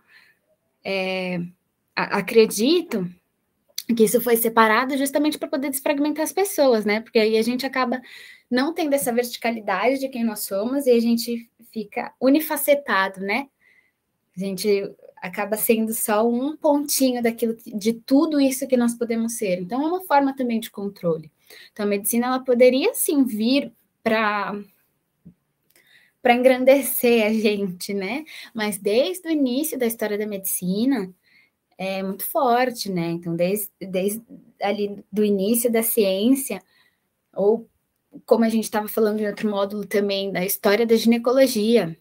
S1: Acredito que isso foi separado justamente para poder desfragmentar as pessoas, né? Porque aí a gente acaba não tendo essa verticalidade de quem nós somos e a gente fica unifacetado, né? A gente acaba sendo só um pontinho de tudo isso que nós podemos ser. Então, é uma forma também de controle. Então, a medicina, ela poderia, sim, vir para engrandecer a gente, né? Mas desde o início da história da medicina, é muito forte, né? Então, desde ali do início da ciência, ou como a gente estava falando em outro módulo também, da história da ginecologia,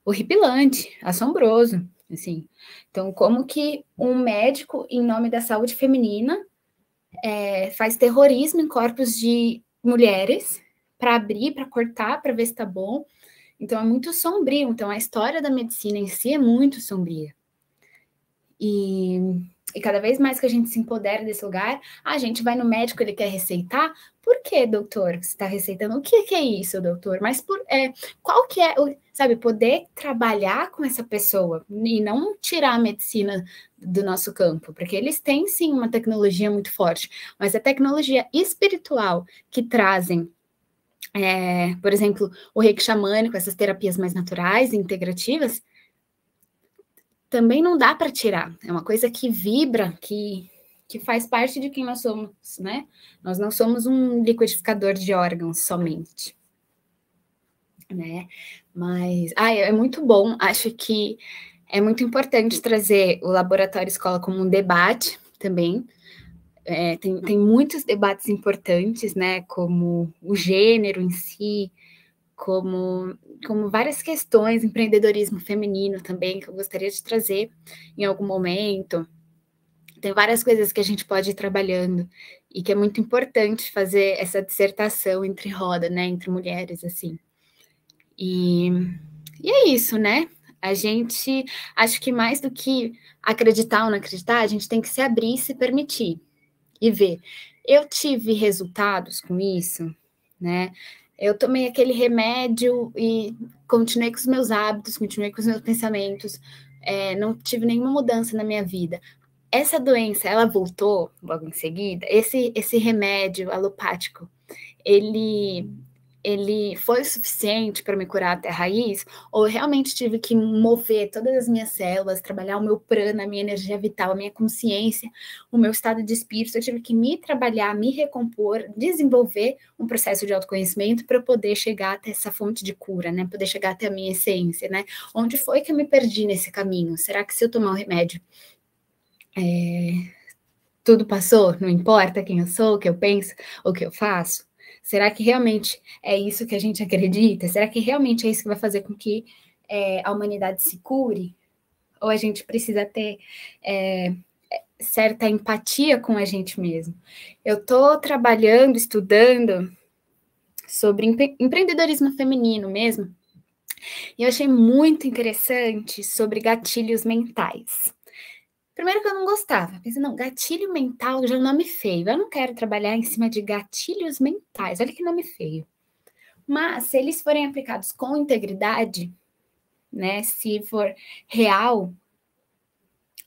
S1: horripilante, assombroso, assim. Então, como que um médico, em nome da saúde feminina, faz terrorismo em corpos de mulheres para abrir, para cortar, para ver se está bom. Então, é muito sombrio. Então, a história da medicina em si é muito sombria. E cada vez mais que a gente se empodera desse lugar, a gente vai no médico, ele quer receitar. Por que, doutor, você está receitando? O que é isso, doutor? Mas qual que é, sabe, poder trabalhar com essa pessoa e não tirar a medicina do nosso campo, porque eles têm, sim, uma tecnologia muito forte, mas a tecnologia espiritual que trazem, por exemplo, o reiki xamânico, essas terapias mais naturais e integrativas, também não dá para tirar. É uma coisa que vibra, que faz parte de quem nós somos, né? Nós não somos um liquidificador de órgãos somente, né? Mas, é muito bom. Acho que é muito importante trazer o Laboratório Escola como um debate também. Tem muitos debates importantes, né? Como o gênero em si, como várias questões, empreendedorismo feminino também, que eu gostaria de trazer em algum momento. Tem várias coisas que a gente pode ir trabalhando e que é muito importante fazer essa dissertação entre roda, né, entre mulheres, assim. E é isso, né? A gente, acho que mais do que acreditar ou não acreditar, a gente tem que se abrir e se permitir e ver. Eu tive resultados com isso, né? Eu tomei aquele remédio e continuei com os meus hábitos, continuei com os meus pensamentos, não tive nenhuma mudança na minha vida. Essa doença, ela voltou logo em seguida? Esse remédio alopático, ele ele foi o suficiente para me curar até a raiz, ou eu realmente tive que mover todas as minhas células, trabalhar o meu prana, a minha energia vital, a minha consciência, o meu estado de espírito, eu tive que me trabalhar, me recompor, desenvolver um processo de autoconhecimento para poder chegar até essa fonte de cura, né? Poder chegar até a minha essência, né? Onde foi que eu me perdi nesse caminho? Será que se eu tomar um remédio, tudo passou? Não importa quem eu sou, o que eu penso, o que eu faço? Será que realmente é isso que a gente acredita? Será que realmente é isso que vai fazer com que a humanidade se cure? Ou a gente precisa ter certa empatia com a gente mesmo? Eu estou trabalhando, estudando sobre empreendedorismo feminino mesmo, e eu achei muito interessante sobre gatilhos mentais. Primeiro que eu não gostava, pensei, não, gatilho mental já é um nome feio, eu não quero trabalhar em cima de gatilhos mentais, olha que nome feio. Mas se eles forem aplicados com integridade, né, se for real,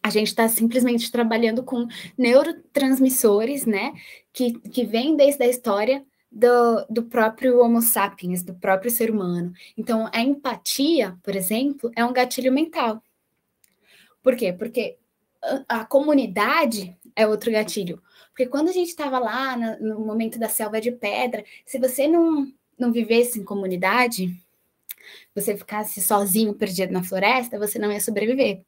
S1: a gente está simplesmente trabalhando com neurotransmissores, né, que vêm desde a história do próprio Homo sapiens, do próprio ser humano. Então, a empatia, por exemplo, é um gatilho mental. Por quê? Porque a comunidade é outro gatilho. Porque quando a gente estava lá no momento da selva de pedra, se você não vivesse em comunidade, você ficasse sozinho, perdido na floresta, você não ia sobreviver.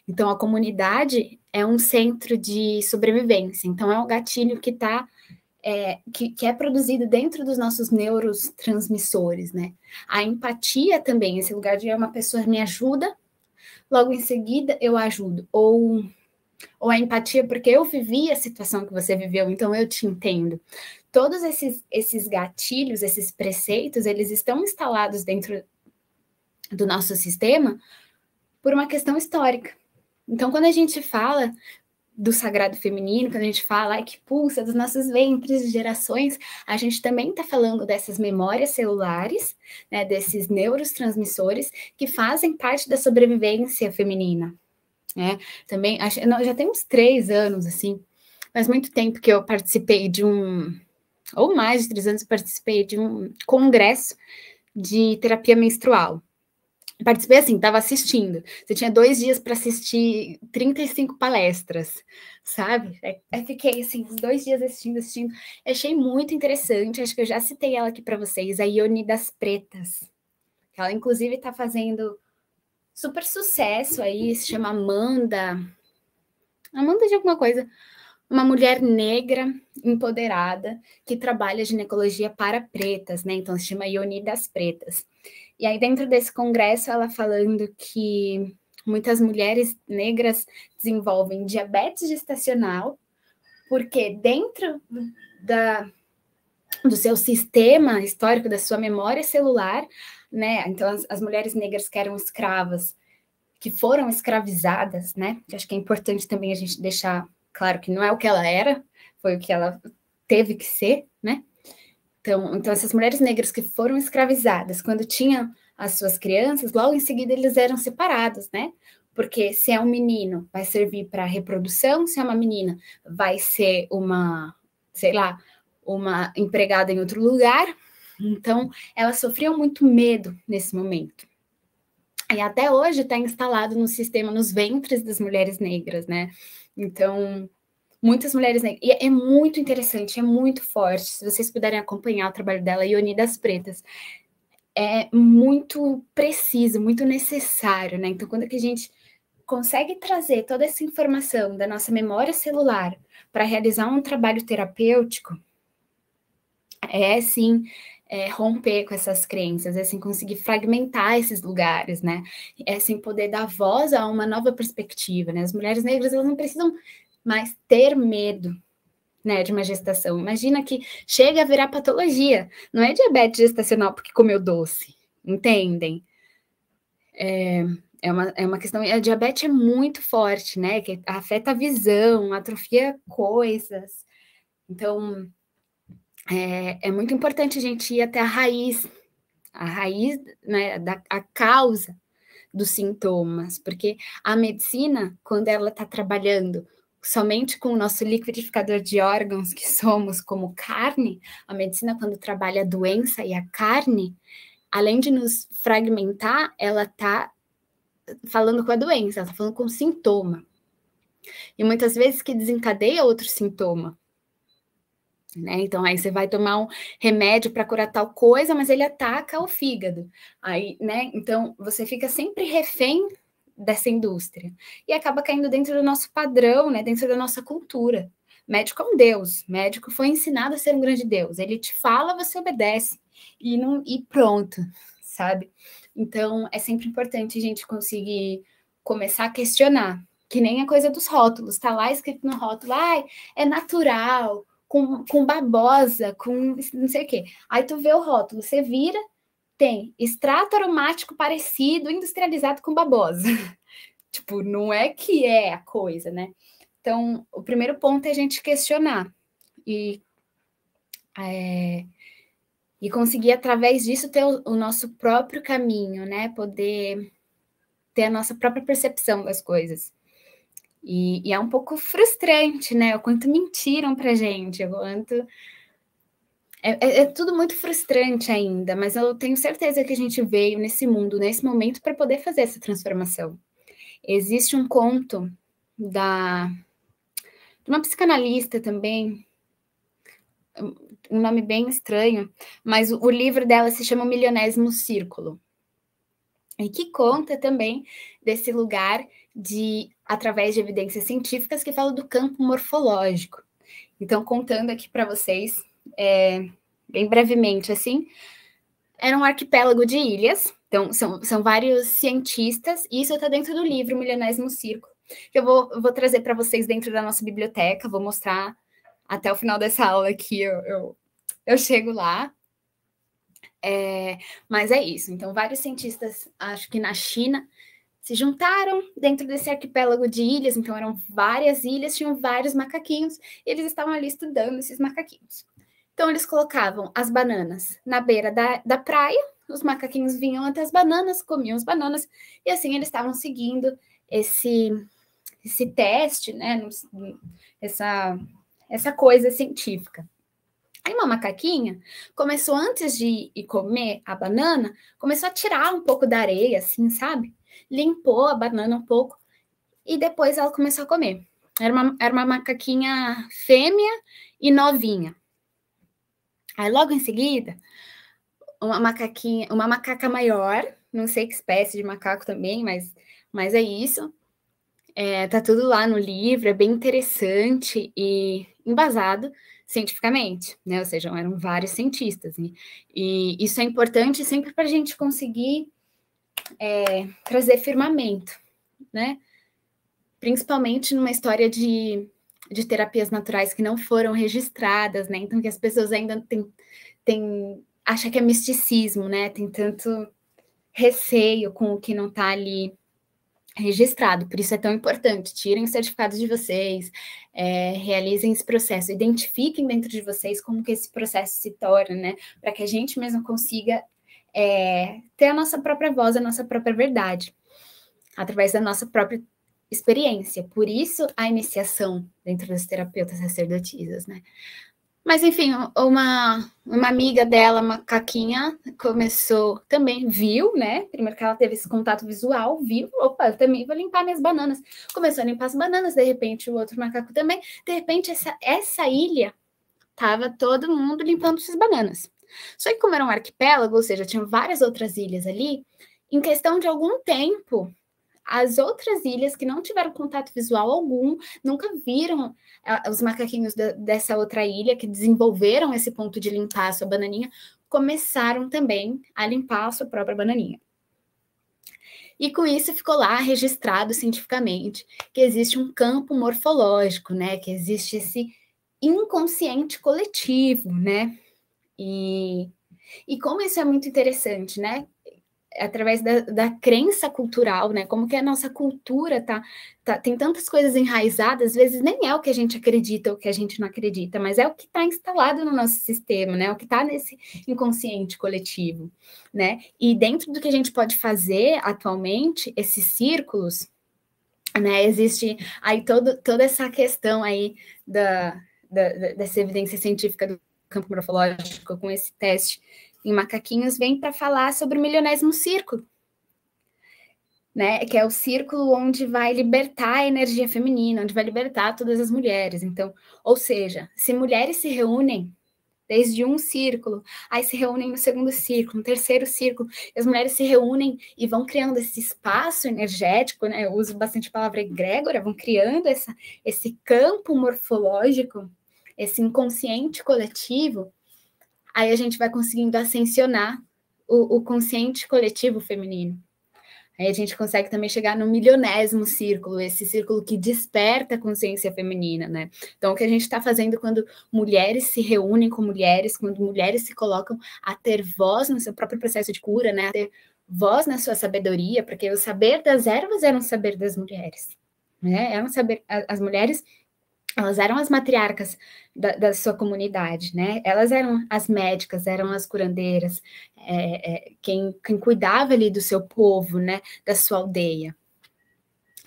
S1: Então, a comunidade é um centro de sobrevivência. Então, é um gatilho que é produzido dentro dos nossos neurotransmissores, né? A empatia também, esse lugar de uma pessoa me ajuda, logo em seguida eu ajudo. Ou a empatia, porque eu vivi a situação que você viveu, então eu te entendo. Todos esses gatilhos, esses preceitos, eles estão instalados dentro do nosso sistema por uma questão histórica. Então, quando a gente fala do sagrado feminino, quando a gente fala que pulsa dos nossos ventres de gerações, a gente também está falando dessas memórias celulares, né, desses neurotransmissores que fazem parte da sobrevivência feminina. Né? Também, já tem uns 3 anos, assim, faz muito tempo que eu participei ou mais de 3 anos, participei de um congresso de terapia menstrual. Participei assim, estava assistindo. Você tinha 2 dias para assistir 35 palestras, sabe? Fiquei assim, uns 2 dias assistindo. Achei muito interessante, acho que eu já citei ela aqui para vocês, a Ione das Pretas. Ela, inclusive, está fazendo super sucesso aí, se chama Amanda de alguma coisa, uma mulher negra empoderada que trabalha ginecologia para pretas, né? Então se chama Ione das Pretas. E aí dentro desse congresso ela falando que muitas mulheres negras desenvolvem diabetes gestacional porque dentro do seu sistema histórico, da sua memória celular, né? Então as mulheres negras que eram escravas, que foram escravizadas, né? Que acho que é importante também a gente deixar claro que não é o que ela era, foi o que ela teve que ser, né? Então essas mulheres negras que foram escravizadas, quando tinham as suas crianças, logo em seguida eles eram separados, né? Porque se é um menino, vai servir para reprodução, se é uma menina, vai ser sei lá, uma empregada em outro lugar. Então, elas sofriam muito medo nesse momento. E até hoje está instalado no sistema, nos ventres das mulheres negras, né? Então, muitas mulheres negras. E é muito interessante, é muito forte. Se vocês puderem acompanhar o trabalho dela, Ione das Pretas, é muito preciso, muito necessário, né? Então, quando é que a gente consegue trazer toda essa informação da nossa memória celular para realizar um trabalho terapêutico, sim, romper com essas crenças, assim, conseguir fragmentar esses lugares, né? Assim, poder dar voz a uma nova perspectiva, né? As mulheres negras, elas não precisam mais ter medo, né, de uma gestação. Imagina que chega a virar patologia. Não é diabetes gestacional porque comeu doce, entendem? É uma questão... A diabetes é muito forte, né? Que afeta a visão, atrofia coisas. Então... É muito importante a gente ir até a raiz, né, a causa dos sintomas, porque a medicina, quando ela está trabalhando somente com o nosso liquidificador de órgãos que somos como carne, a medicina, quando trabalha a doença e a carne, além de nos fragmentar, ela está falando com a doença, ela está falando com o sintoma. E muitas vezes que desencadeia outro sintoma. Né? Então, aí você vai tomar um remédio para curar tal coisa, mas ele ataca o fígado. Aí, né? Então, você fica sempre refém dessa indústria. E acaba caindo dentro do nosso padrão, né? Dentro da nossa cultura. Médico é um deus. Médico foi ensinado a ser um grande deus. Ele te fala, você obedece. E pronto, sabe? Então, é sempre importante a gente conseguir começar a questionar. Que nem a coisa dos rótulos. Tá lá escrito no rótulo, é natural, com babosa, com não sei o quê. Aí tu vê o rótulo, você vira, tem extrato aromático parecido, industrializado com babosa. Tipo, não é que é a coisa, né? Então, o primeiro ponto é a gente questionar e conseguir, através disso, ter o nosso próprio caminho, né? Poder ter a nossa própria percepção das coisas. E é um pouco frustrante, né? O quanto mentiram pra gente, o quanto... É tudo muito frustrante ainda, mas eu tenho certeza que a gente veio nesse mundo, nesse momento, para poder fazer essa transformação. Existe um conto de uma psicanalista também, um nome bem estranho, mas o livro dela se chama O Milionésimo Círculo, e que conta também desse lugar através de evidências científicas que falam do campo morfológico. Então, contando aqui para vocês, bem brevemente, assim, era um arquipélago de ilhas, então são vários cientistas, e isso está dentro do livro O Milionésimo Círculo, que eu vou trazer para vocês dentro da nossa biblioteca, vou mostrar até o final dessa aula aqui, eu chego lá. Mas é isso, então vários cientistas, acho que na China, se juntaram dentro desse arquipélago de ilhas, então eram várias ilhas, tinham vários macaquinhos, e eles estavam ali estudando esses macaquinhos. Então eles colocavam as bananas na beira da praia, os macaquinhos vinham até as bananas, comiam as bananas, e assim eles estavam seguindo esse teste, né, essa coisa científica. Aí uma macaquinha começou, antes de ir comer a banana, começou a tirar um pouco da areia, assim, sabe? Limpou a banana um pouco e depois ela começou a comer. Era uma macaquinha fêmea e novinha. Aí logo em seguida, uma macaca maior, não sei que espécie de macaco também, mas é isso. Tá tudo lá no livro, é bem interessante e embasado cientificamente, né? Ou seja, eram vários cientistas. E isso é importante sempre para a gente conseguir trazer firmamento, né? Principalmente numa história de terapias naturais que não foram registradas, né? Então, que as pessoas ainda acham que é misticismo, né? Tem tanto receio com o que não está ali registrado, por isso é tão importante. Tirem os certificados de vocês, realizem esse processo, identifiquem dentro de vocês como que esse processo se torna, né? Para que a gente mesmo consiga ter a nossa própria voz, a nossa própria verdade, através da nossa própria experiência. Por isso, a iniciação dentro das terapeutas sacerdotisas, né? Mas, enfim, uma amiga dela, macaquinha, começou também, viu, né? Primeiro que ela teve esse contato visual, viu, opa, eu também vou limpar minhas bananas. Começou a limpar as bananas, de repente o outro macaco também. De repente, essa ilha, tava todo mundo limpando suas bananas. Só que como era um arquipélago, ou seja, tinham várias outras ilhas ali, em questão de algum tempo, as outras ilhas que não tiveram contato visual algum, nunca viram os macaquinhos dessa outra ilha, que desenvolveram esse ponto de limpar a sua bananinha, começaram também a limpar a sua própria bananinha. E com isso ficou lá registrado cientificamente que existe um campo morfológico, né? Que existe esse inconsciente coletivo, né? E como isso é muito interessante, né? Através da crença cultural, né? Como que a nossa cultura tem tantas coisas enraizadas, às vezes nem é o que a gente acredita ou o que a gente não acredita, mas é o que está instalado no nosso sistema, né? O que está nesse inconsciente coletivo, né? E dentro do que a gente pode fazer atualmente, esses círculos, né? Existe aí toda essa questão aí dessa evidência científica do campo morfológico com esse teste em macaquinhos vem para falar sobre o milionésimo círculo, né? Que é o círculo onde vai libertar a energia feminina, onde vai libertar todas as mulheres. Então, ou seja, se mulheres se reúnem desde um círculo, aí se reúnem no segundo círculo, no terceiro círculo, e as mulheres se reúnem e vão criando esse espaço energético, né? Eu uso bastante a palavra egrégora, vão criando esse campo morfológico, esse inconsciente coletivo, aí a gente vai conseguindo ascensionar o consciente coletivo feminino. Aí a gente consegue também chegar no milionésimo círculo, esse círculo que desperta a consciência feminina, né? Então, o que a gente está fazendo quando mulheres se reúnem com mulheres, quando mulheres se colocam a ter voz no seu próprio processo de cura, né? A ter voz na sua sabedoria, porque o saber das ervas era um saber das mulheres, né? Era um saber, as mulheres, elas eram as matriarcas da sua comunidade, né? Elas eram as médicas, eram as curandeiras, quem cuidava ali do seu povo, né? Da sua aldeia.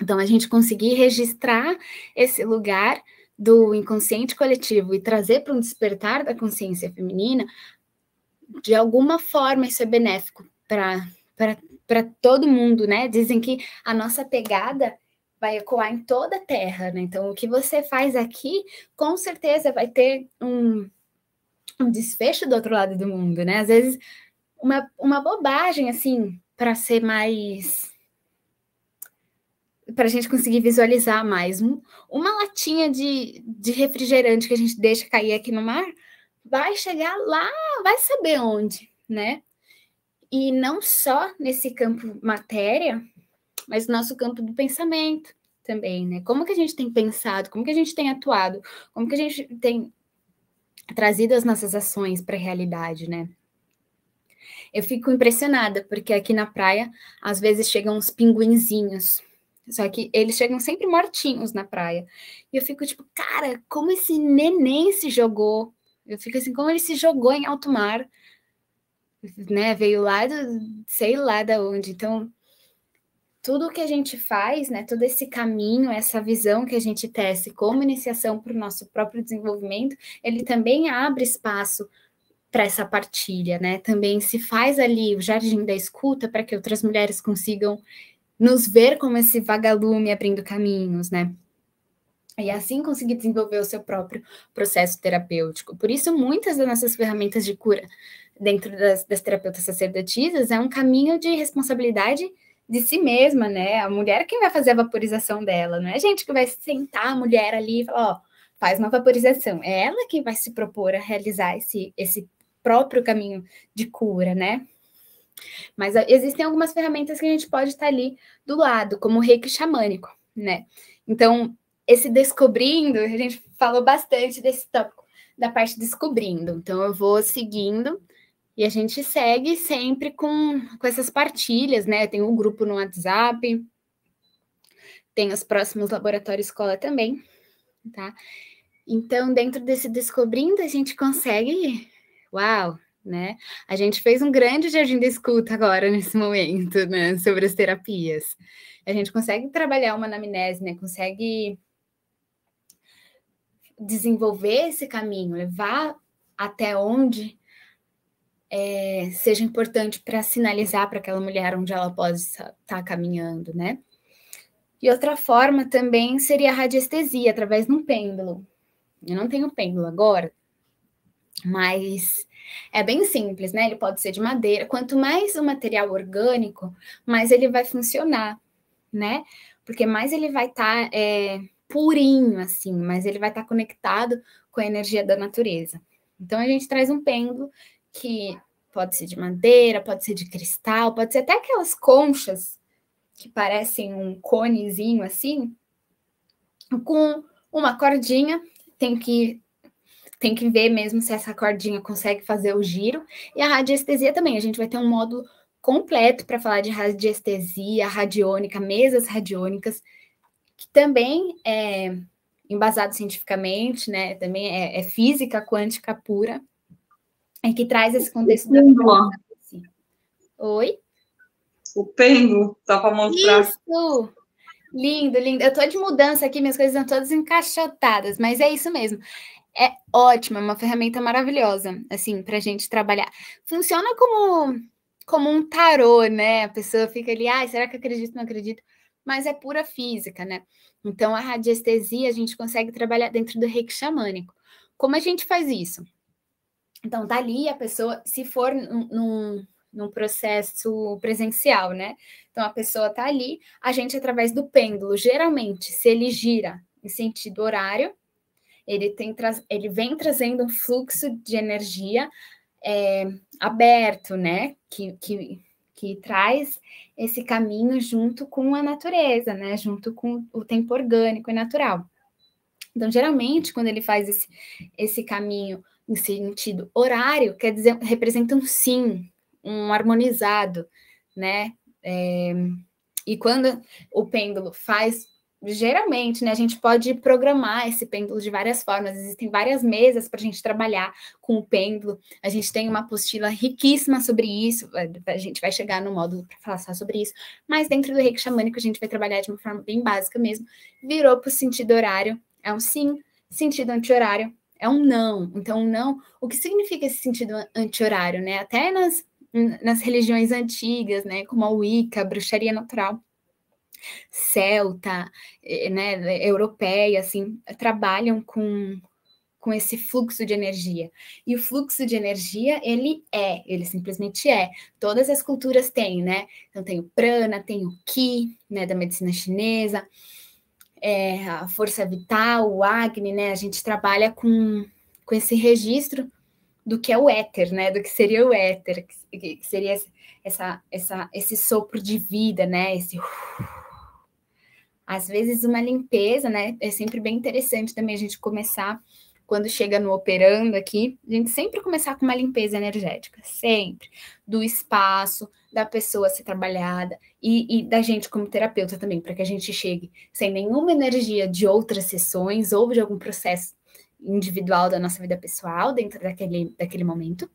S1: Então, a gente conseguir registrar esse lugar do inconsciente coletivo e trazer para um despertar da consciência feminina, de alguma forma isso é benéfico para todo mundo, né? Dizem que a nossa pegada vai ecoar em toda a Terra, né? Então, o que você faz aqui, com certeza vai ter um desfecho do outro lado do mundo, né? Às vezes, uma bobagem, assim, para ser mais... para a gente conseguir visualizar mais. Uma latinha de refrigerante que a gente deixa cair aqui no mar, vai chegar lá, vai saber onde, né? E não só nesse campo matéria, mas no nosso campo do pensamento também, né? Como que a gente tem pensado, como que a gente tem atuado, como que a gente tem trazido as nossas ações para a realidade, né? Eu fico impressionada, porque aqui na praia, às vezes chegam uns pinguinzinhos, só que eles chegam sempre mortinhos na praia. E eu fico tipo, cara, como esse neném se jogou? Eu fico assim, como ele se jogou em alto mar, né? Veio lá sei lá de onde. Então, tudo que a gente faz, né, todo esse caminho, essa visão que a gente tece como iniciação para o nosso próprio desenvolvimento, ele também abre espaço para essa partilha, né? Também se faz ali o jardim da escuta para que outras mulheres consigam nos ver como esse vagalume abrindo caminhos, né? E assim conseguir desenvolver o seu próprio processo terapêutico. Por isso, muitas das nossas ferramentas de cura dentro das terapeutas sacerdotisas é um caminho de responsabilidade de si mesma, né? A mulher quem vai fazer a vaporização dela, não é a gente que vai sentar a mulher ali e falar, ó, faz uma vaporização. É ela quem vai se propor a realizar esse próprio caminho de cura, né? Mas existem algumas ferramentas que a gente pode estar ali do lado, como o reiki xamânico, né? Então, esse descobrindo, a gente falou bastante desse tópico, da parte descobrindo. Então, eu vou seguindo e a gente segue sempre com essas partilhas, né? Tem um grupo no WhatsApp, tem os próximos laboratórios escola também, tá? Então, dentro desse descobrindo, a gente consegue... Uau! Né? A gente fez um grande jardim de escuta agora, nesse momento, né? Sobre as terapias. A gente consegue trabalhar uma anamnese, né? Consegue desenvolver esse caminho, levar até onde seja importante para sinalizar para aquela mulher onde ela pode estar caminhando, né? E outra forma também seria a radiestesia, através de um pêndulo. Eu não tenho pêndulo agora, mas é bem simples, né? Ele pode ser de madeira. Quanto mais o material orgânico, mais ele vai funcionar, né? Porque mais ele vai estar purinho, assim, mas ele vai estar conectado com a energia da natureza. Então, a gente traz um pêndulo que pode ser de madeira, pode ser de cristal, pode ser até aquelas conchas que parecem um conezinho, assim, com uma cordinha, tem que ver mesmo se essa cordinha consegue fazer o giro. E a radiestesia também, a gente vai ter um módulo completo para falar de radiestesia, radiônica, mesas radiônicas, que também é embasado cientificamente, né? Também é física quântica pura, e que traz esse contexto da... Oi?
S3: O pêndulo, só para mostrar.
S1: Isso! Lindo, lindo. Eu tô de mudança aqui, minhas coisas estão todas encaixotadas, mas é isso mesmo. É ótimo, é uma ferramenta maravilhosa, assim, pra gente trabalhar. Funciona como um tarô, né? A pessoa fica ali, será que acredito, não acredito? Mas é pura física, né? Então, a radiestesia a gente consegue trabalhar dentro do reiki xamânico. Como a gente faz isso? Então, tá ali a pessoa, se for num processo presencial, né? Então, a pessoa tá ali, a gente, através do pêndulo, geralmente, se ele gira em sentido horário, ele vem trazendo um fluxo de energia aberto, né? Que traz esse caminho junto com a natureza, né? Junto com o tempo orgânico e natural. Então, geralmente, quando ele faz esse caminho em sentido horário, quer dizer, representa um sim, um harmonizado, né? E quando o pêndulo faz, geralmente, né, a gente pode programar esse pêndulo de várias formas, existem várias mesas para a gente trabalhar com o pêndulo, a gente tem uma apostila riquíssima sobre isso, a gente vai chegar no módulo para falar só sobre isso, mas dentro do reiki xamânico a gente vai trabalhar de uma forma bem básica mesmo, virou para o sentido horário, é um sim, sentido anti-horário é um não. Então, não, o que significa esse sentido anti-horário, né? Até nas religiões antigas, né? Como a Wicca, a bruxaria natural, celta, né? Europeia, assim, trabalham com esse fluxo de energia. E o fluxo de energia, ele simplesmente é. Todas as culturas têm, né? Então, tem o prana, tem o ki, né? Da medicina chinesa, a força vital, o Agni, né? A gente trabalha com esse registro do que é o éter, né? Do que seria o éter, que seria esse sopro de vida, né? Às vezes uma limpeza, né? É sempre bem interessante também a gente começar, quando chega no operando aqui, a gente sempre começar com uma limpeza energética, sempre, do espaço, da pessoa a ser trabalhada e da gente como terapeuta também, para que a gente chegue sem nenhuma energia de outras sessões ou de algum processo individual da nossa vida pessoal dentro daquele momento.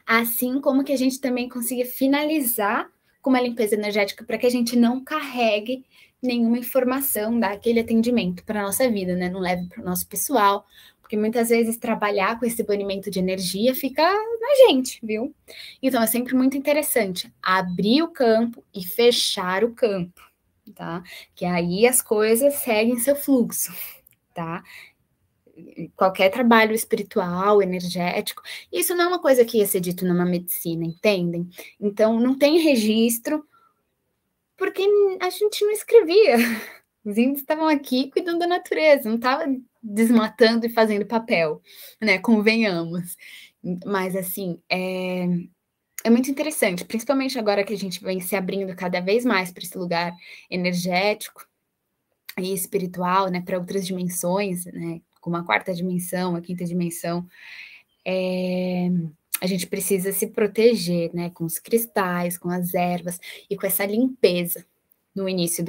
S1: Assim como que a gente também consiga finalizar com uma limpeza energética para que a gente não carregue nenhuma informação daquele atendimento para a nossa vida, né? Não leve para o nosso pessoal, porque muitas vezes trabalhar com esse banimento de energia fica na gente, viu? Então é sempre muito interessante abrir o campo e fechar o campo, tá? Que aí as coisas seguem seu fluxo, tá? Qualquer trabalho espiritual, energético, isso não é uma coisa que ia ser dito numa medicina, entendem? Então, não tem registro, porque a gente não escrevia. Os índios estavam aqui cuidando da natureza, não estava desmatando e fazendo papel, né? Convenhamos. Mas, assim, é muito interessante, principalmente agora que a gente vem se abrindo cada vez mais para esse lugar energético e espiritual, né? Para outras dimensões, né? Como a quarta dimensão, a quinta dimensão, a gente precisa se proteger, né, com os cristais, com as ervas e com essa limpeza no início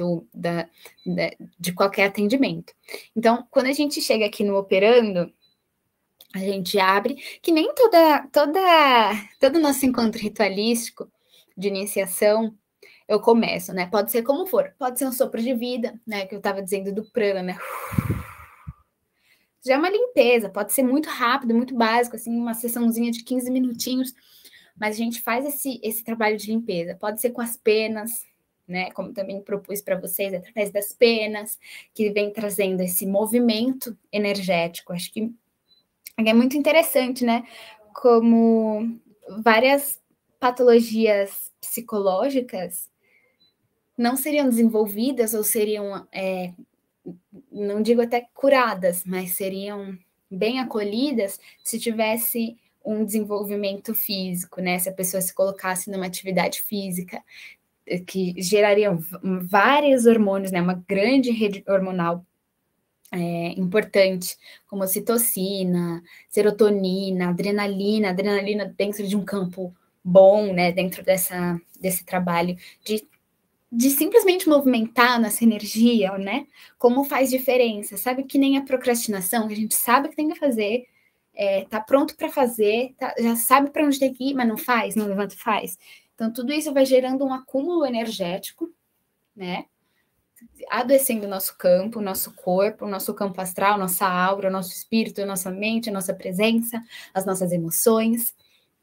S1: de qualquer atendimento. Então, quando a gente chega aqui no operando, a gente abre, que nem todo nosso encontro ritualístico de iniciação, eu começo, né? Pode ser como for, pode ser um sopro de vida, né? Que eu estava dizendo do prana, né? Já é uma limpeza, pode ser muito rápido, muito básico, assim, uma sessãozinha de 15 minutinhos, mas a gente faz esse trabalho de limpeza. Pode ser com as penas, né? Como também propus para vocês, através das penas, que vem trazendo esse movimento energético. Acho que é muito interessante, né? Como várias patologias psicológicas não seriam desenvolvidas ou seriam, não digo até curadas, mas seriam bem acolhidas se tivesse um desenvolvimento físico, né? Se a pessoa se colocasse numa atividade física, que geraria vários hormônios, né? Uma grande rede hormonal importante, como ocitocina, serotonina, adrenalina dentro de um campo bom, né? Dentro desse trabalho de simplesmente movimentar nossa energia, né? Como faz diferença, sabe? Que nem a procrastinação, que a gente sabe que tem que fazer, tá pronto para fazer, já sabe para onde tem que ir, mas não faz, não levanta e faz. Então, tudo isso vai gerando um acúmulo energético, né? adoecendo o nosso campo, o nosso corpo, o nosso campo astral, nossa aura, o nosso espírito, a nossa mente, a nossa presença, as nossas emoções.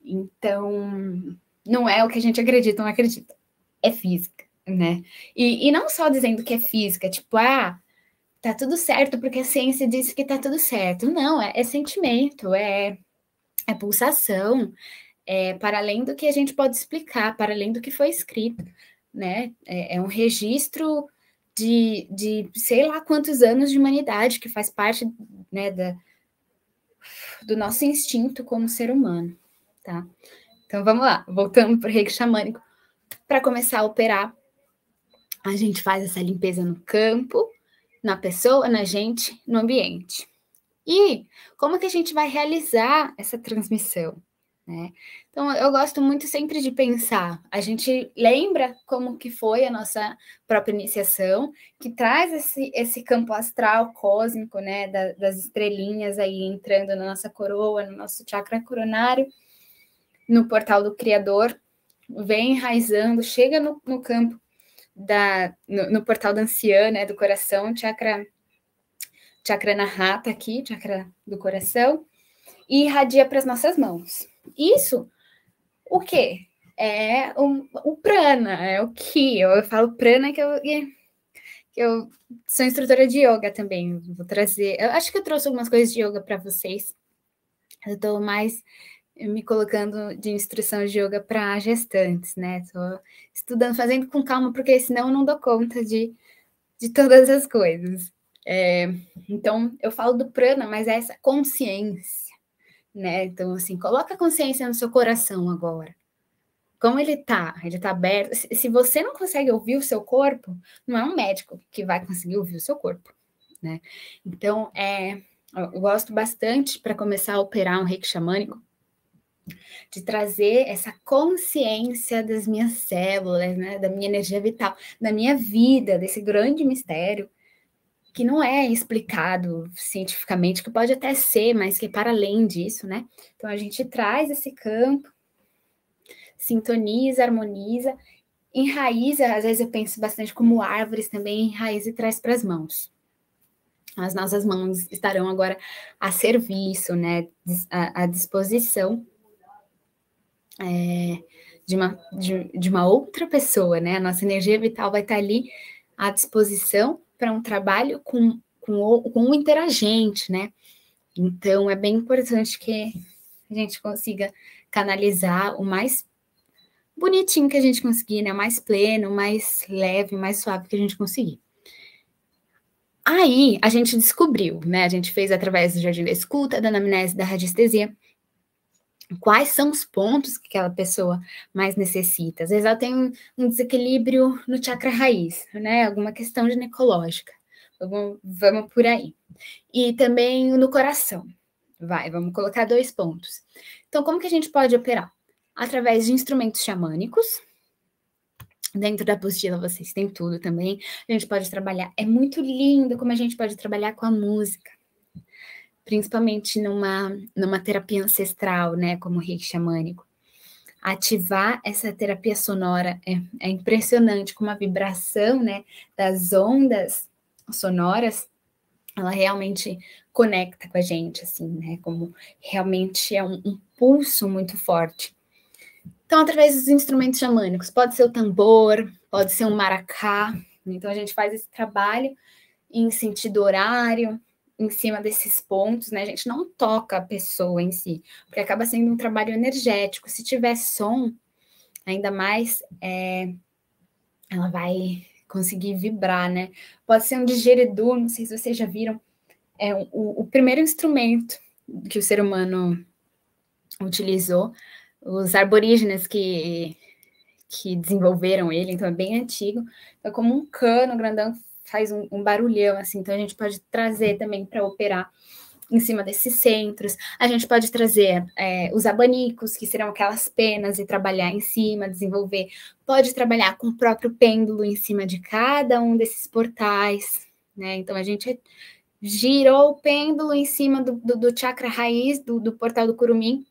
S1: Então, não é o que a gente acredita ou não acredita, é física, né? E não só dizendo que é física, tipo, tá tudo certo porque a ciência disse que tá tudo certo. Não, é sentimento, é pulsação, para além do que a gente pode explicar, para além do que foi escrito, né? É um registro de sei lá quantos anos de humanidade que faz parte, né, do nosso instinto como ser humano, tá? Então vamos lá, voltando para o reiki xamânico. Para começar a operar, a gente faz essa limpeza no campo, na pessoa, na gente, no ambiente. E como que a gente vai realizar essa transmissão, né? Então, eu gosto muito sempre de pensar, a gente lembra como que foi a nossa própria iniciação, que traz esse campo astral cósmico, né, das estrelinhas aí entrando na nossa coroa, no nosso chakra coronário, no portal do Criador, vem enraizando, chega no campo, no portal da anciã, né, do coração, chakra Anahata aqui, chakra do coração, e irradia para as nossas mãos. Isso, o quê? É o prana, é o ki. Eu falo prana que eu sou instrutora de yoga também. Vou trazer. Eu acho que eu trouxe algumas coisas de yoga para vocês. Eu estou mais me colocando de instrução de yoga para gestantes, né? Estou estudando, fazendo com calma, porque senão eu não dou conta de todas as coisas. Então, eu falo do prana, mas é essa consciência, né? Então, assim, coloca a consciência no seu coração agora. Como ele tá aberto. Se você não consegue ouvir o seu corpo, não é um médico que vai conseguir ouvir o seu corpo, né? Então, eu gosto bastante, para começar a operar um reiki xamânico, de trazer essa consciência das minhas células, né? Da minha energia vital, da minha vida, desse grande mistério, que não é explicado cientificamente, que pode até ser, mas que é para além disso, né? Então, a gente traz esse campo, sintoniza, harmoniza, enraiza, às vezes eu penso bastante como árvores também, enraiza e traz para as mãos. As nossas mãos estarão agora a serviço, né? À disposição de uma outra pessoa, né? A nossa energia vital vai estar ali à disposição para um trabalho com o interagente, né? Então, é bem importante que a gente consiga canalizar o mais bonitinho que a gente conseguir, né? O mais pleno, o mais leve, o mais suave que a gente conseguir. Aí, a gente descobriu, né? A gente fez através do jardim da escuta, da anamnese, da radiestesia, quais são os pontos que aquela pessoa mais necessita. Às vezes ela tem um desequilíbrio no chakra raiz, né? Alguma questão ginecológica. Vamos por aí. E também no coração. Vamos colocar 2 pontos. Então, como que a gente pode operar? Através de instrumentos xamânicos. Dentro da apostila vocês têm tudo também. A gente pode trabalhar. É muito lindo como a gente pode trabalhar com a música. Principalmente numa terapia ancestral, né, como o reiki xamânico. Ativar essa terapia sonora é impressionante, como a vibração, né, das ondas sonoras, ela realmente conecta com a gente, assim, né, como realmente é um pulso muito forte. Então, através dos instrumentos xamânicos, pode ser o tambor, pode ser um maracá, então a gente faz esse trabalho em sentido horário, em cima desses pontos, né? A gente não toca a pessoa em si, porque acaba sendo um trabalho energético. Se tiver som, ainda mais, ela vai conseguir vibrar, né? Pode ser um didgeridoo, não sei se vocês já viram, o primeiro instrumento que o ser humano utilizou, os aborígenes que desenvolveram ele, então é bem antigo, é como um cano grandão, faz um barulhão, assim, então a gente pode trazer também para operar em cima desses centros, a gente pode trazer os abanicos, que serão aquelas penas, e trabalhar em cima, desenvolver, pode trabalhar com o próprio pêndulo em cima de cada um desses portais, né, então a gente girou o pêndulo em cima do chakra raiz, do portal do Curumim,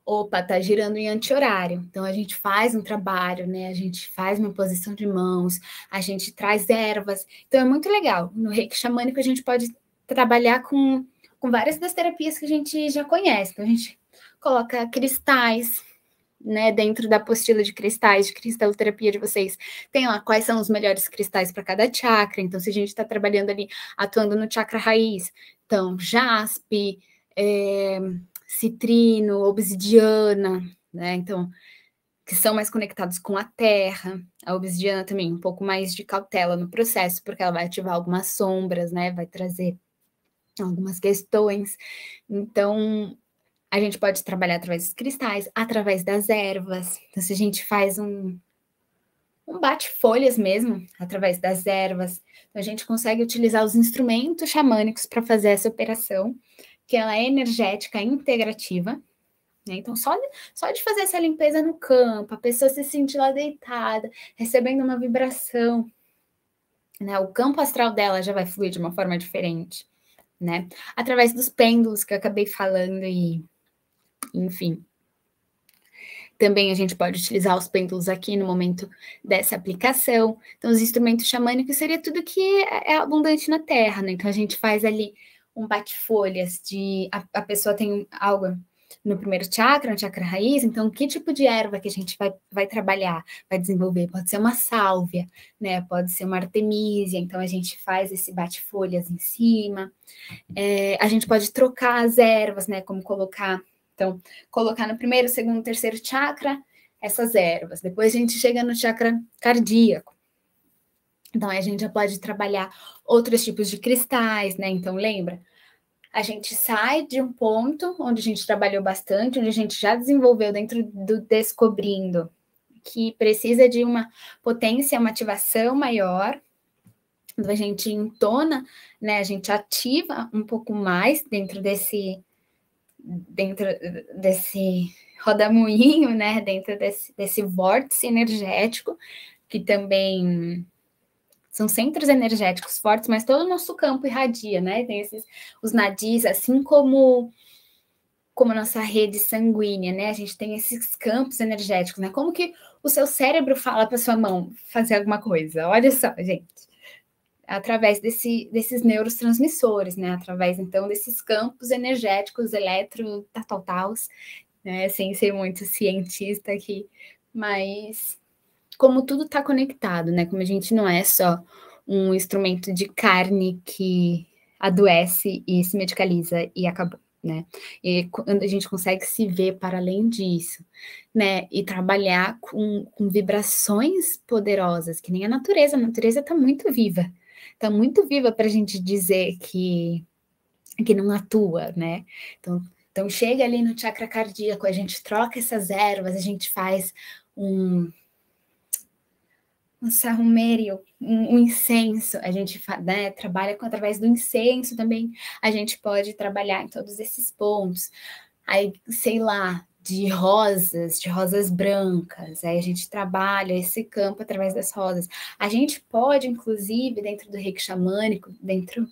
S1: opa, tá girando em anti-horário. Então, a gente faz um trabalho, né? A gente faz uma posição de mãos, a gente traz ervas. Então, é muito legal. No reiki xamânico, a gente pode trabalhar com várias das terapias que a gente já conhece. Então, a gente coloca cristais, né, dentro da apostila de cristais, de cristaloterapia de vocês, tem lá quais são os melhores cristais para cada chakra. Então, se a gente está trabalhando ali, atuando no chakra raiz, então, jaspe, citrino, obsidiana, né, então, que são mais conectados com a terra. A obsidiana também, um pouco mais de cautela no processo, porque ela vai ativar algumas sombras, né, vai trazer algumas questões. Então, a gente pode trabalhar através dos cristais, através das ervas. Então, se a gente faz um bate-folhas mesmo, através das ervas, então a gente consegue utilizar os instrumentos xamânicos para fazer essa operação, que ela é energética, integrativa, né? Então, só de fazer essa limpeza no campo, a pessoa se sentir lá deitada, recebendo uma vibração, né? O campo astral dela já vai fluir de uma forma diferente, né? Através dos pêndulos que eu acabei falando e enfim. Também a gente pode utilizar os pêndulos aqui no momento dessa aplicação. Então, os instrumentos xamânicos seria tudo que é abundante na Terra, né? Então, a gente faz ali um bate-folhas de... A pessoa tem algo no primeiro chakra, no chakra raiz, então, que tipo de erva que a gente vai trabalhar, vai desenvolver? Pode ser uma sálvia, né? Pode ser uma artemísia, então a gente faz esse bate-folhas em cima. A gente pode trocar as ervas, né? Como colocar... Então, colocar no primeiro, segundo, terceiro chakra essas ervas. Depois a gente chega no chakra cardíaco. Então, a gente já pode trabalhar outros tipos de cristais, né? Então, lembra? A gente sai de um ponto onde a gente trabalhou bastante, onde a gente já desenvolveu dentro do descobrindo, que precisa de uma potência, uma ativação maior. Então, a gente entona, né? A gente ativa um pouco mais dentro desse rodamuinho, né, dentro desse vórtice energético, que também são centros energéticos fortes, mas todo o nosso campo irradia, né, tem os nadis, assim como a nossa rede sanguínea, né, a gente tem esses campos energéticos, né, como que o seu cérebro fala para sua mão fazer alguma coisa, olha só, gente, através desses neurotransmissores, né? Através, então, desses campos energéticos, eletrotautaus, né? Sem ser muito cientista aqui, mas como tudo está conectado, né? Como a gente não é só um instrumento de carne que adoece e se medicaliza e acabou, né? E quando a gente consegue se ver para além disso, né? E trabalhar com vibrações poderosas, que nem a natureza está muito viva. Está muito viva para a gente dizer que não atua, né? Então, chega ali no chakra cardíaco, a gente troca essas ervas, a gente faz um sahumério, um incenso, a gente né, trabalha através do incenso também, a gente pode trabalhar em todos esses pontos. Aí, sei lá, de rosas brancas, aí a gente trabalha esse campo através das rosas. A gente pode, inclusive, dentro do reiki xamânico, dentro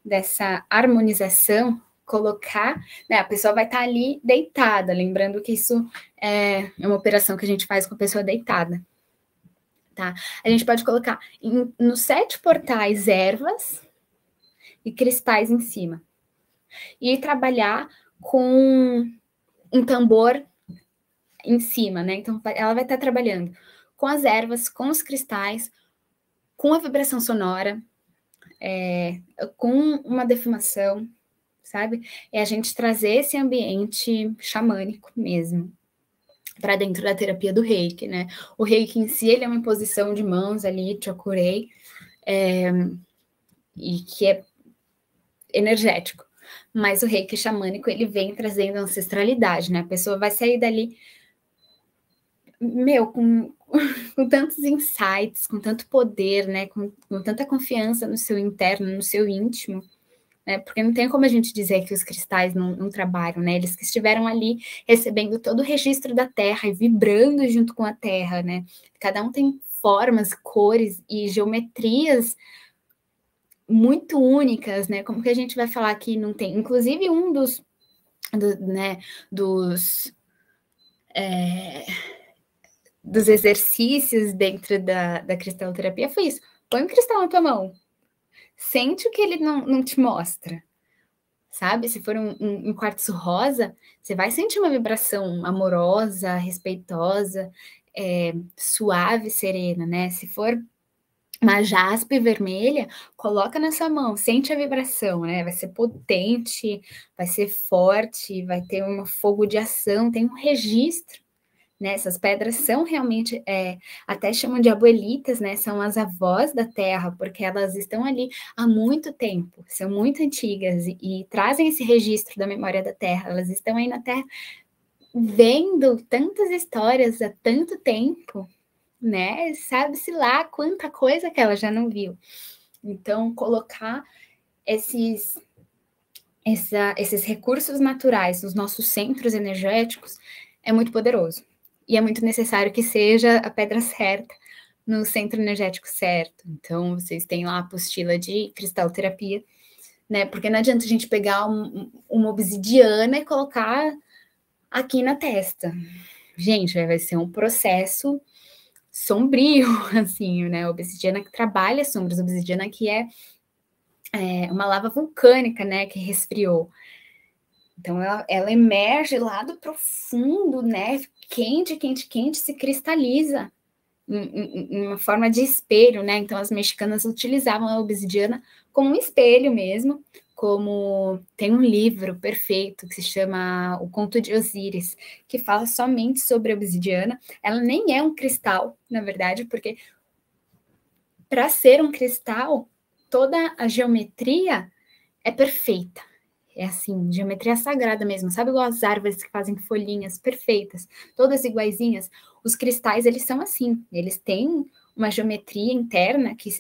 S1: dessa harmonização, colocar, né, a pessoa vai estar ali deitada, lembrando que isso é uma operação que a gente faz com a pessoa deitada, tá? A gente pode colocar nos 7 portais ervas e cristais em cima. E trabalhar com um tambor em cima, né? Então, ela vai estar trabalhando com as ervas, com os cristais, com a vibração sonora, com uma defumação, sabe? É a gente trazer esse ambiente xamânico mesmo para dentro da terapia do reiki, né? O reiki em si, ele é uma imposição de mãos ali, chokurei, e que é energético. Mas o reiki xamânico, ele vem trazendo ancestralidade, né? A pessoa vai sair dali, com tantos insights, com tanto poder, né? Com tanta confiança no seu interno, no seu íntimo, né? Porque não tem como a gente dizer que os cristais não trabalham, né? Eles que estiveram ali recebendo todo o registro da Terra e vibrando junto com a Terra, né? Cada um tem formas, cores e geometrias muito únicas, né? Como que a gente vai falar que não tem? Inclusive, um dos dos exercícios dentro da cristaloterapia foi isso. Põe um cristal na tua mão. Sente o que ele não te mostra. Sabe? Se for um quartzo rosa, você vai sentir uma vibração amorosa, respeitosa, suave, serena, né? Se for uma jaspe vermelha, coloca na sua mão, sente a vibração, né? Vai ser potente, vai ser forte, vai ter um fogo de ação, tem um registro, né? Essas pedras são realmente, até chamam de abuelitas, né? São as avós da terra, porque elas estão ali há muito tempo, são muito antigas e trazem esse registro da memória da terra. Elas estão aí na terra vendo tantas histórias há tanto tempo, né? Sabe-se lá quanta coisa que ela já não viu. Então, colocar esses recursos naturais nos nossos centros energéticos é muito poderoso. E é muito necessário que seja a pedra certa, no centro energético certo. Então, vocês têm lá a apostila de cristaloterapia, né? Porque não adianta a gente pegar uma obsidiana e colocar aqui na testa. Gente, vai ser um processo sombrio, assim, né? A obsidiana que trabalha sombras, a obsidiana que é uma lava vulcânica, né? Que resfriou. Então, ela emerge lá do profundo, né? Quente, quente, quente, se cristaliza em uma forma de espelho, né? Então, as mexicanas utilizavam a obsidiana como um espelho mesmo, como tem um livro perfeito que se chama O Conto de Osíris, que fala somente sobre a obsidiana. Ela nem é um cristal, na verdade, porque para ser um cristal, toda a geometria é perfeita. É assim, geometria sagrada mesmo. Sabe igual as árvores que fazem folhinhas perfeitas, todas iguaizinhas? Os cristais, eles são assim. Eles têm uma geometria interna que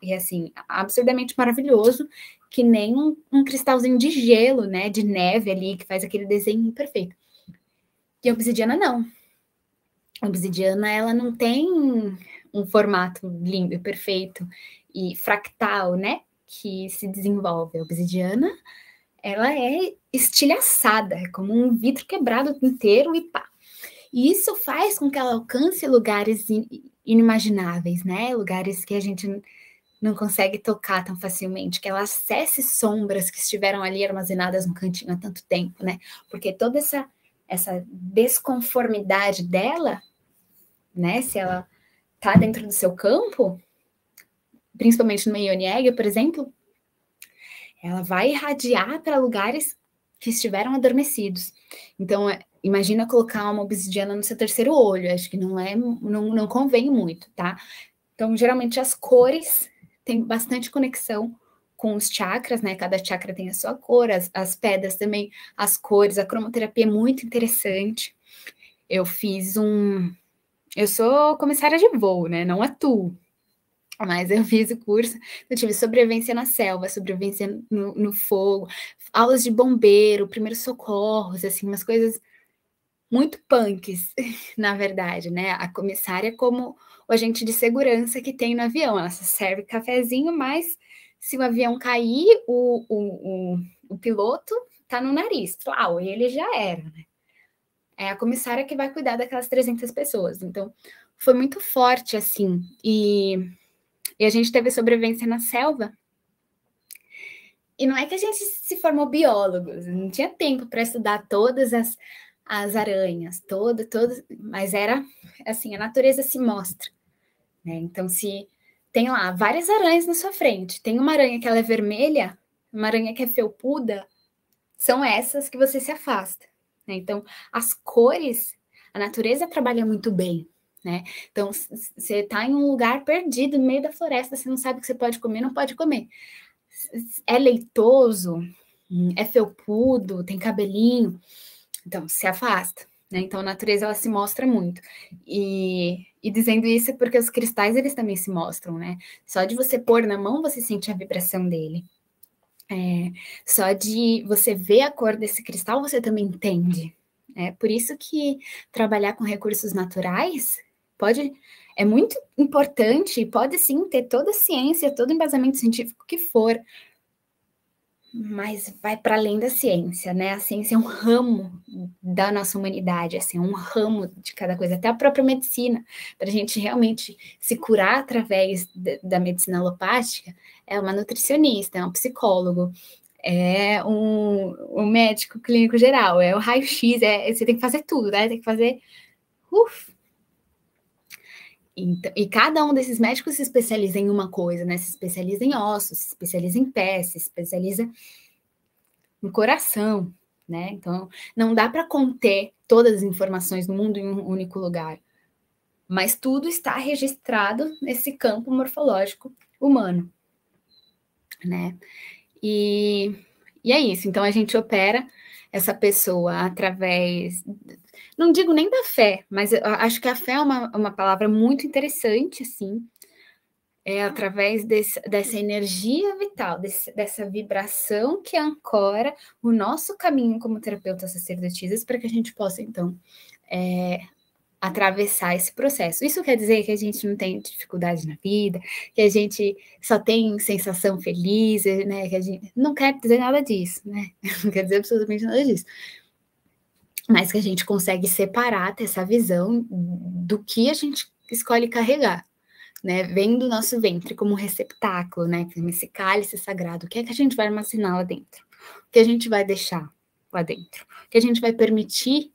S1: é assim, absurdamente maravilhoso, que nem um cristalzinho de gelo, né? De neve ali, que faz aquele desenho perfeito. E a obsidiana, não. A obsidiana, ela não tem um formato lindo e perfeito e fractal, né? Que se desenvolve. A obsidiana, ela é estilhaçada, é como um vidro quebrado inteiro e pá. E isso faz com que ela alcance lugares inimagináveis, né? Lugares que a gente não consegue tocar tão facilmente, que ela acesse sombras que estiveram ali armazenadas no cantinho há tanto tempo, né? Porque toda essa desconformidade dela, né? Se ela tá dentro do seu campo, principalmente no Ione Egg, por exemplo, ela vai irradiar para lugares que estiveram adormecidos. Então, imagina colocar uma obsidiana no seu terceiro olho, acho que não convém muito, tá? Então, geralmente as cores têm bastante conexão com os chakras, né? Cada chakra tem a sua cor, as pedras também, as cores, a cromoterapia é muito interessante. Eu sou comissária de voo, né? Não atuo. Mas eu fiz o curso, eu tive sobrevivência na selva, sobrevivência no fogo, aulas de bombeiro, primeiros socorros, assim, umas coisas muito punks, na verdade, né? A comissária é como o agente de segurança que tem no avião, ela só serve cafezinho, mas se o avião cair, o piloto tá no nariz, claro, e ele já era, né? É a comissária que vai cuidar daquelas 300 pessoas, então foi muito forte, assim, e a gente teve sobrevivência na selva. E não é que a gente se formou biólogos, não tinha tempo para estudar todas as aranhas, todas, mas era assim, a natureza se mostra, né? Então, se tem lá várias aranhas na sua frente, tem uma aranha que ela é vermelha, uma aranha que é felpuda, são essas que você se afasta, né? Então, as cores, a natureza trabalha muito bem, né? Então, você está em um lugar perdido no meio da floresta, você não sabe o que você pode comer, não pode comer. É leitoso, é felpudo, tem cabelinho, então se afasta, né? Então a natureza ela se mostra muito. E dizendo isso é porque os cristais eles também se mostram, né? Só de você pôr na mão você sente a vibração dele. Só de você ver a cor desse cristal você também entende. Por isso que trabalhar com recursos naturais é muito importante, pode sim ter toda a ciência, todo o embasamento científico que for, mas vai para além da ciência, né? A ciência é um ramo da nossa humanidade, assim, um ramo de cada coisa, até a própria medicina, para a gente realmente se curar através da medicina alopática, é uma nutricionista, é um psicólogo, é um médico clínico geral, é o raio-x, você tem que fazer tudo, né? Tem que fazer... Então, e cada um desses médicos se especializa em uma coisa, né? Se especializa em ossos, se especializa em pés, se especializa no coração, né? Então, não dá para conter todas as informações do mundo em um único lugar, mas tudo está registrado nesse campo morfológico humano, né? E é isso. Então, a gente opera essa pessoa através, não digo nem da fé, mas eu acho que a fé é uma palavra muito interessante, assim, através dessa energia vital, dessa vibração que ancora o nosso caminho como terapeutas sacerdotisas para que a gente possa, então, atravessar esse processo. Isso quer dizer que a gente não tem dificuldade na vida, que a gente só tem sensação feliz, né? Que a gente não quer dizer nada disso, né? Não quer dizer absolutamente nada disso. Mas que a gente consegue separar, ter essa visão do que a gente escolhe carregar, né? Vem do nosso ventre como um receptáculo, né? Esse cálice sagrado. O que é que a gente vai armazenar lá dentro? O que a gente vai deixar lá dentro? O que a gente vai permitir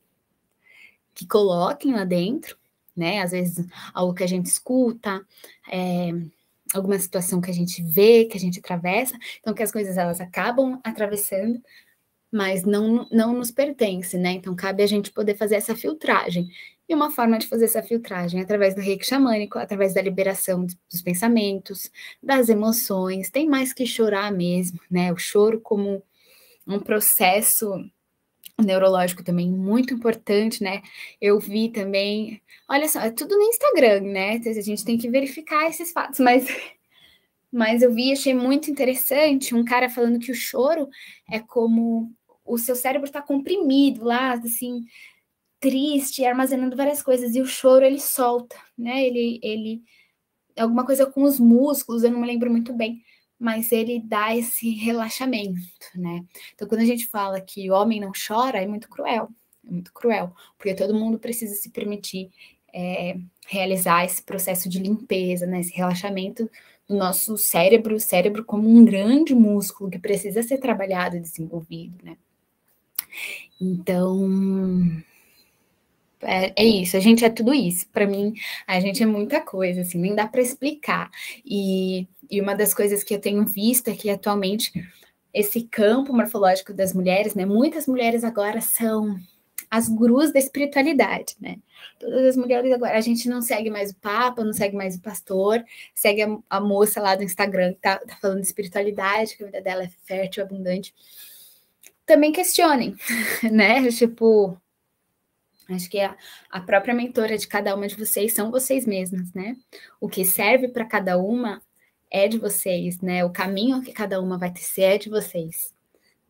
S1: que coloquem lá dentro, né? Às vezes algo que a gente escuta, alguma situação que a gente vê, que a gente atravessa, então que as coisas elas acabam atravessando, mas não nos pertence, né? Então cabe a gente poder fazer essa filtragem. E uma forma de fazer essa filtragem é através do reiki xamânico, através da liberação dos pensamentos, das emoções. Tem mais que chorar mesmo, né? O choro como um processo neurológico também muito importante, né? Eu vi também, olha só, é tudo no Instagram, né? A gente tem que verificar esses fatos, mas eu vi, achei muito interessante, um cara falando que o choro é como o seu cérebro está comprimido lá, assim, triste, armazenando várias coisas, e o choro ele solta, né? Ele alguma coisa com os músculos, eu não me lembro muito bem, mas ele dá esse relaxamento, né? Então, quando a gente fala que o homem não chora, é muito cruel, porque todo mundo precisa se permitir realizar esse processo de limpeza, né? Esse relaxamento do nosso cérebro, o cérebro como um grande músculo que precisa ser trabalhado e desenvolvido, né? Então, é isso, a gente é tudo isso. Para mim, a gente é muita coisa, assim, nem dá para explicar. E uma das coisas que eu tenho visto é que atualmente esse campo morfológico das mulheres, né? Muitas mulheres agora são as gurus da espiritualidade, né? Todas as mulheres agora, a gente não segue mais o Papa, não segue mais o pastor, segue a moça lá do Instagram que tá falando de espiritualidade, que a vida dela é fértil, abundante. Também questionem, né? Tipo, acho que a própria mentora de cada uma de vocês são vocês mesmas, né? O que serve para cada uma é de vocês, né? O caminho que cada uma vai tecer é de vocês,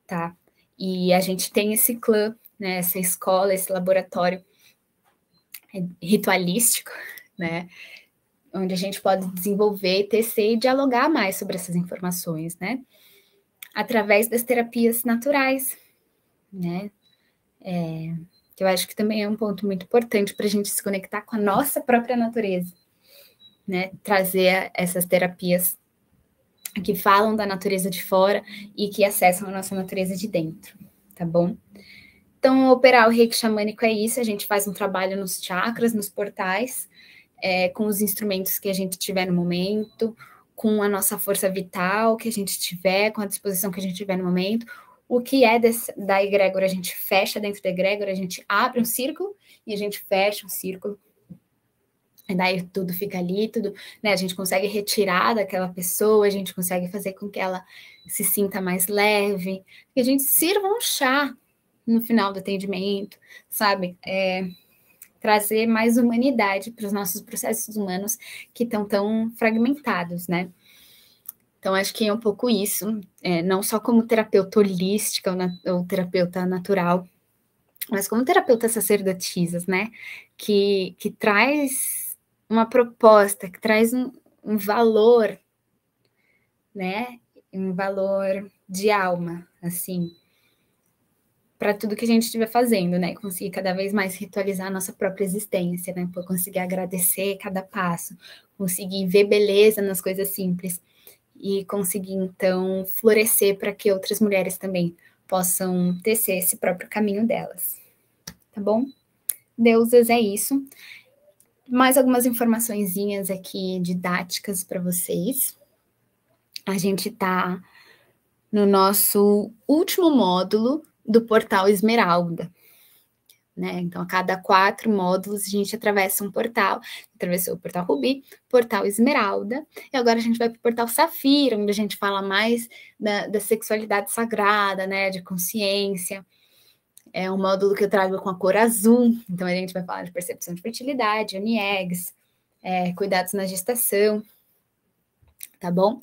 S1: tá? E a gente tem esse clã, né? Essa escola, esse laboratório ritualístico, né? Onde a gente pode desenvolver, tecer e dialogar mais sobre essas informações, né? Através das terapias naturais, né? Que eu acho que também é um ponto muito importante para a gente se conectar com a nossa própria natureza, né? Trazer essas terapias que falam da natureza de fora e que acessam a nossa natureza de dentro, tá bom? Então, operar o reiki xamânico é isso, a gente faz um trabalho nos chakras, nos portais, com os instrumentos que a gente tiver no momento, com a nossa força vital que a gente tiver, com a disposição que a gente tiver no momento. O que é da egrégora, a gente fecha dentro da egrégora, a gente abre um círculo e a gente fecha um círculo. E daí tudo fica ali, tudo, né? A gente consegue retirar daquela pessoa, a gente consegue fazer com que ela se sinta mais leve, que a gente sirva um chá no final do atendimento, sabe? Trazer mais humanidade para os nossos processos humanos que estão tão fragmentados, né? Então, acho que é um pouco isso, não só como terapeuta holística ou terapeuta natural, mas como terapeuta sacerdotisas, né? Que traz uma proposta, que traz um valor, né? um valor de alma, assim, para tudo que a gente estiver fazendo, né? Conseguir cada vez mais ritualizar a nossa própria existência, né? Por conseguir agradecer cada passo, conseguir ver beleza nas coisas simples e conseguir, então, florescer para que outras mulheres também possam tecer esse próprio caminho delas. Tá bom? Deusas, é isso. Mais algumas informaçõezinhas aqui didáticas para vocês. A gente está no nosso último módulo do portal Esmeralda, né? Então, a cada 4 módulos, a gente atravessa um portal. Atravessou o portal Rubi, portal Esmeralda, e agora a gente vai para o portal Safira, onde a gente fala mais da sexualidade sagrada, né? De consciência. É um módulo que eu trago com a cor azul, então a gente vai falar de percepção de fertilidade, Uniegs, cuidados na gestação, tá bom?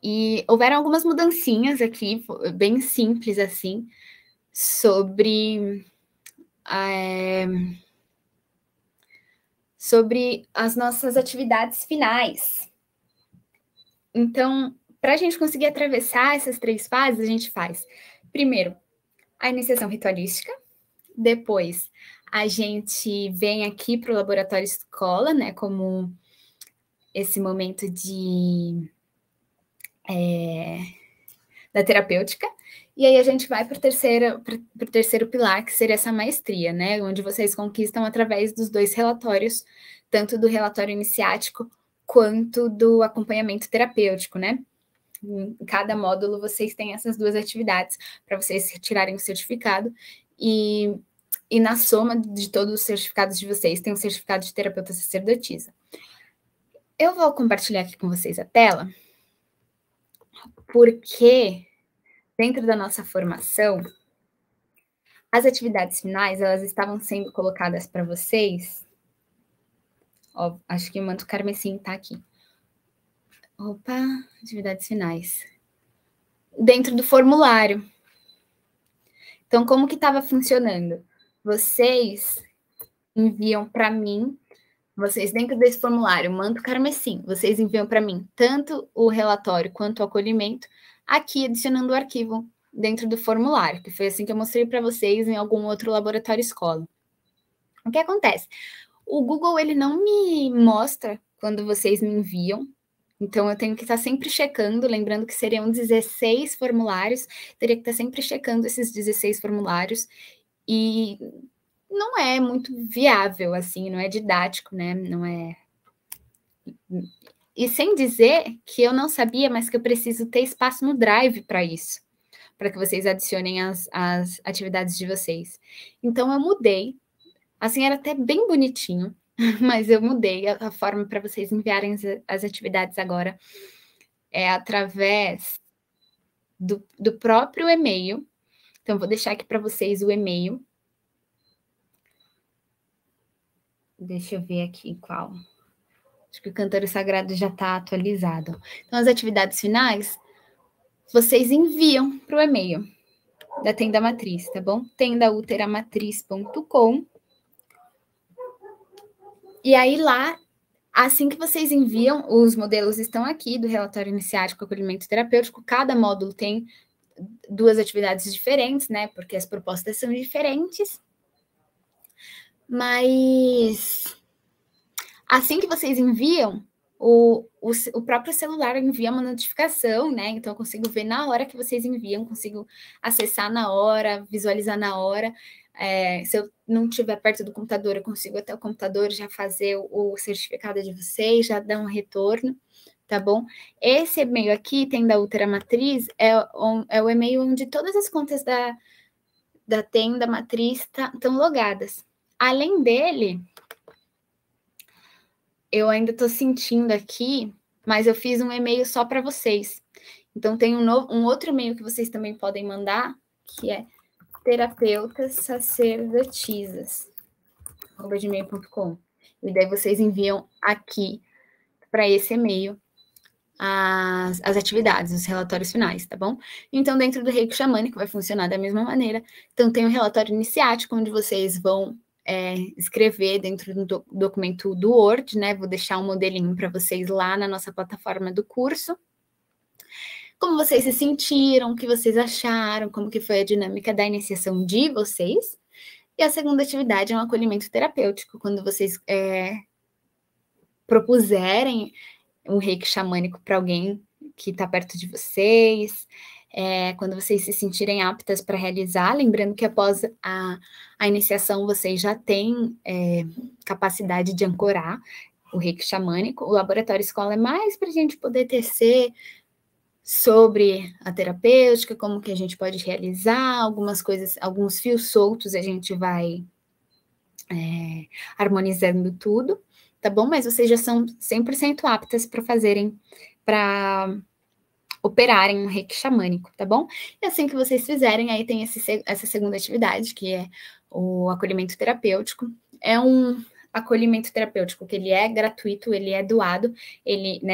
S1: E houveram algumas mudancinhas aqui, bem simples assim, sobre as nossas atividades finais. Então, para a gente conseguir atravessar essas 3 fases, a gente faz, primeiro, a iniciação ritualística, depois a gente vem aqui para o laboratório escola, né, como esse momento da terapêutica, e aí a gente vai para o terceiro pilar, que seria essa maestria, né, onde vocês conquistam através dos 2 relatórios, tanto do relatório iniciático quanto do acompanhamento terapêutico, né? Em cada módulo vocês têm essas 2 atividades para vocês retirarem o certificado e na soma de todos os certificados de vocês tem um certificado de terapeuta sacerdotisa. Eu vou compartilhar aqui com vocês a tela, porque dentro da nossa formação, as atividades finais, elas estavam sendo colocadas para vocês. Ó, acho que o manto carmesim está aqui. Opa, atividades finais. Dentro do formulário. Então, como que estava funcionando? Vocês enviam para mim, vocês dentro desse formulário, manto carmesim, vocês enviam para mim tanto o relatório quanto o acolhimento, aqui adicionando o arquivo dentro do formulário, que foi assim que eu mostrei para vocês em algum outro laboratório escola. O que acontece? O Google, ele não me mostra quando vocês me enviam, então eu tenho que estar sempre checando, lembrando que seriam 16 formulários, teria que estar sempre checando esses 16 formulários, e não é muito viável, assim, não é didático, né? Não é. E sem dizer que eu não sabia, mas que eu preciso ter espaço no Drive para isso, para que vocês adicionem as atividades de vocês. Então, eu mudei. Assim, era até bem bonitinho, mas eu mudei a forma para vocês enviarem as atividades agora. É através do próprio e-mail. Então, vou deixar aqui para vocês o e-mail. Deixa eu ver aqui qual. Acho que o Cantor Sagrado já está atualizado. Então, as atividades finais, vocês enviam para o e-mail da Tenda Matriz, tá bom? tendaúteramatriz.com. E aí lá, assim que vocês enviam, os modelos estão aqui do relatório iniciático acolhimento terapêutico. Cada módulo tem 2 atividades diferentes, né? Porque as propostas são diferentes. Mas assim que vocês enviam, o próprio celular envia uma notificação, né? Então, eu consigo ver na hora que vocês enviam, consigo acessar na hora, visualizar na hora. Se eu não estiver perto do computador, eu consigo até o computador já fazer o certificado de vocês, já dar um retorno, tá bom? Esse e-mail aqui, Tenda Útera Matriz, é o e-mail onde todas as contas da Tenda Matriz estão logadas. Além dele, eu ainda estou sentindo aqui, mas eu fiz um e-mail só para vocês. Então, tem um outro e-mail que vocês também podem mandar, que é terapeutassacerdotisas@gmail.com. E daí vocês enviam aqui para esse e-mail as atividades, os relatórios finais, tá bom? Então, dentro do Reiki Xamânico vai funcionar da mesma maneira. Então, tem o relatório iniciático, onde vocês vão escrever dentro do documento do Word, né? Vou deixar um modelinho para vocês lá na nossa plataforma do curso. como vocês se sentiram, o que vocês acharam, como que foi a dinâmica da iniciação de vocês. E a segunda atividade é um acolhimento terapêutico, quando vocês propuserem um reiki xamânico para alguém que está perto de vocês, quando vocês se sentirem aptas para realizar, lembrando que após a iniciação vocês já têm capacidade de ancorar o reiki xamânico. O laboratório escola é mais para a gente poder tecer sobre a terapêutica, como que a gente pode realizar, algumas coisas, alguns fios soltos a gente vai harmonizando tudo, tá bom? Mas vocês já são 100% aptas para operarem um reiki xamânico, tá bom? E assim que vocês fizerem, aí tem essa segunda atividade, que é o acolhimento terapêutico. É um acolhimento terapêutico que ele é gratuito, ele é doado,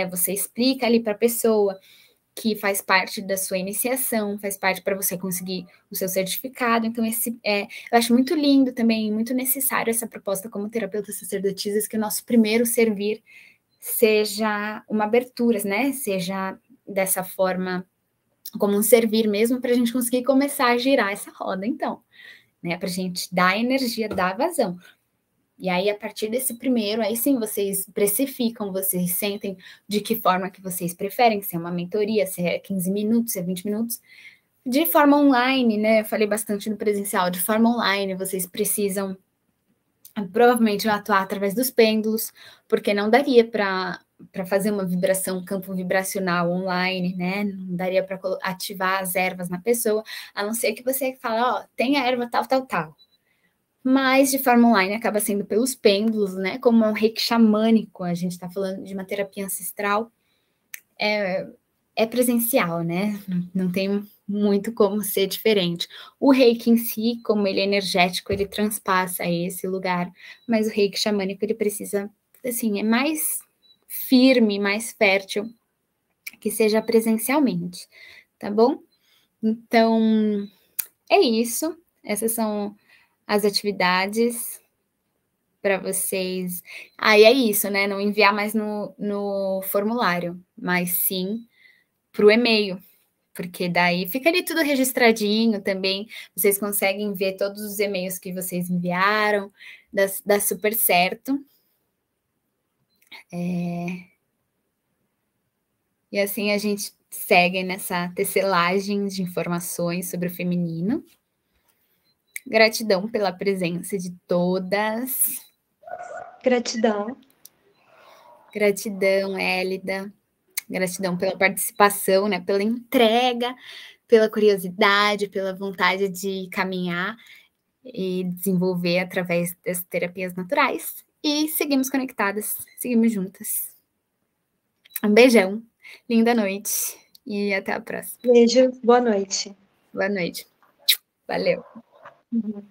S1: você explica ali para a pessoa que faz parte da sua iniciação, faz parte para você conseguir o seu certificado. Então, eu acho muito lindo também, muito necessário essa proposta como terapeutas sacerdotisas, que o nosso primeiro servir seja uma abertura, né? Seja dessa forma, como um servir mesmo, para a gente conseguir começar a girar essa roda, então, né? Para a gente dar energia, dar vazão. E aí, a partir desse primeiro, aí sim, vocês precificam, vocês sentem de que forma que vocês preferem, se é uma mentoria, se é 15 minutos, se é 20 minutos. De forma online, né? Eu falei bastante no presencial, de forma online, vocês precisam provavelmente atuar através dos pêndulos, porque não daria para fazer uma vibração, um campo vibracional online, né? Não daria para ativar as ervas na pessoa, a não ser que você fale, tem a erva tal, tal, tal. Mas, de forma online, acaba sendo pelos pêndulos, né? Como é um reiki xamânico, a gente está falando de uma terapia ancestral, é presencial, né? Não tem muito como ser diferente. O reiki em si, como ele é energético, ele transpassa esse lugar, mas o reiki xamânico, ele precisa, assim, é mais firme, mais fértil, que seja presencialmente, tá bom? Então, é isso. Essas são as atividades para vocês. E é isso, né? Não enviar mais no formulário, mas sim para o e-mail, porque daí fica ali tudo registradinho também. Vocês conseguem ver todos os e-mails que vocês enviaram, dá super certo. E assim a gente segue nessa tecelagem de informações sobre o feminino. Gratidão pela presença de todas.
S2: Gratidão.
S1: Gratidão, Hélida. Gratidão pela participação, né? Pela entrega, pela curiosidade, pela vontade de caminhar e desenvolver através das terapias naturais. E seguimos conectadas, seguimos juntas. Um beijão, linda noite e até a próxima.
S2: Beijo, boa noite.
S1: Boa noite. Valeu.
S2: Uhum.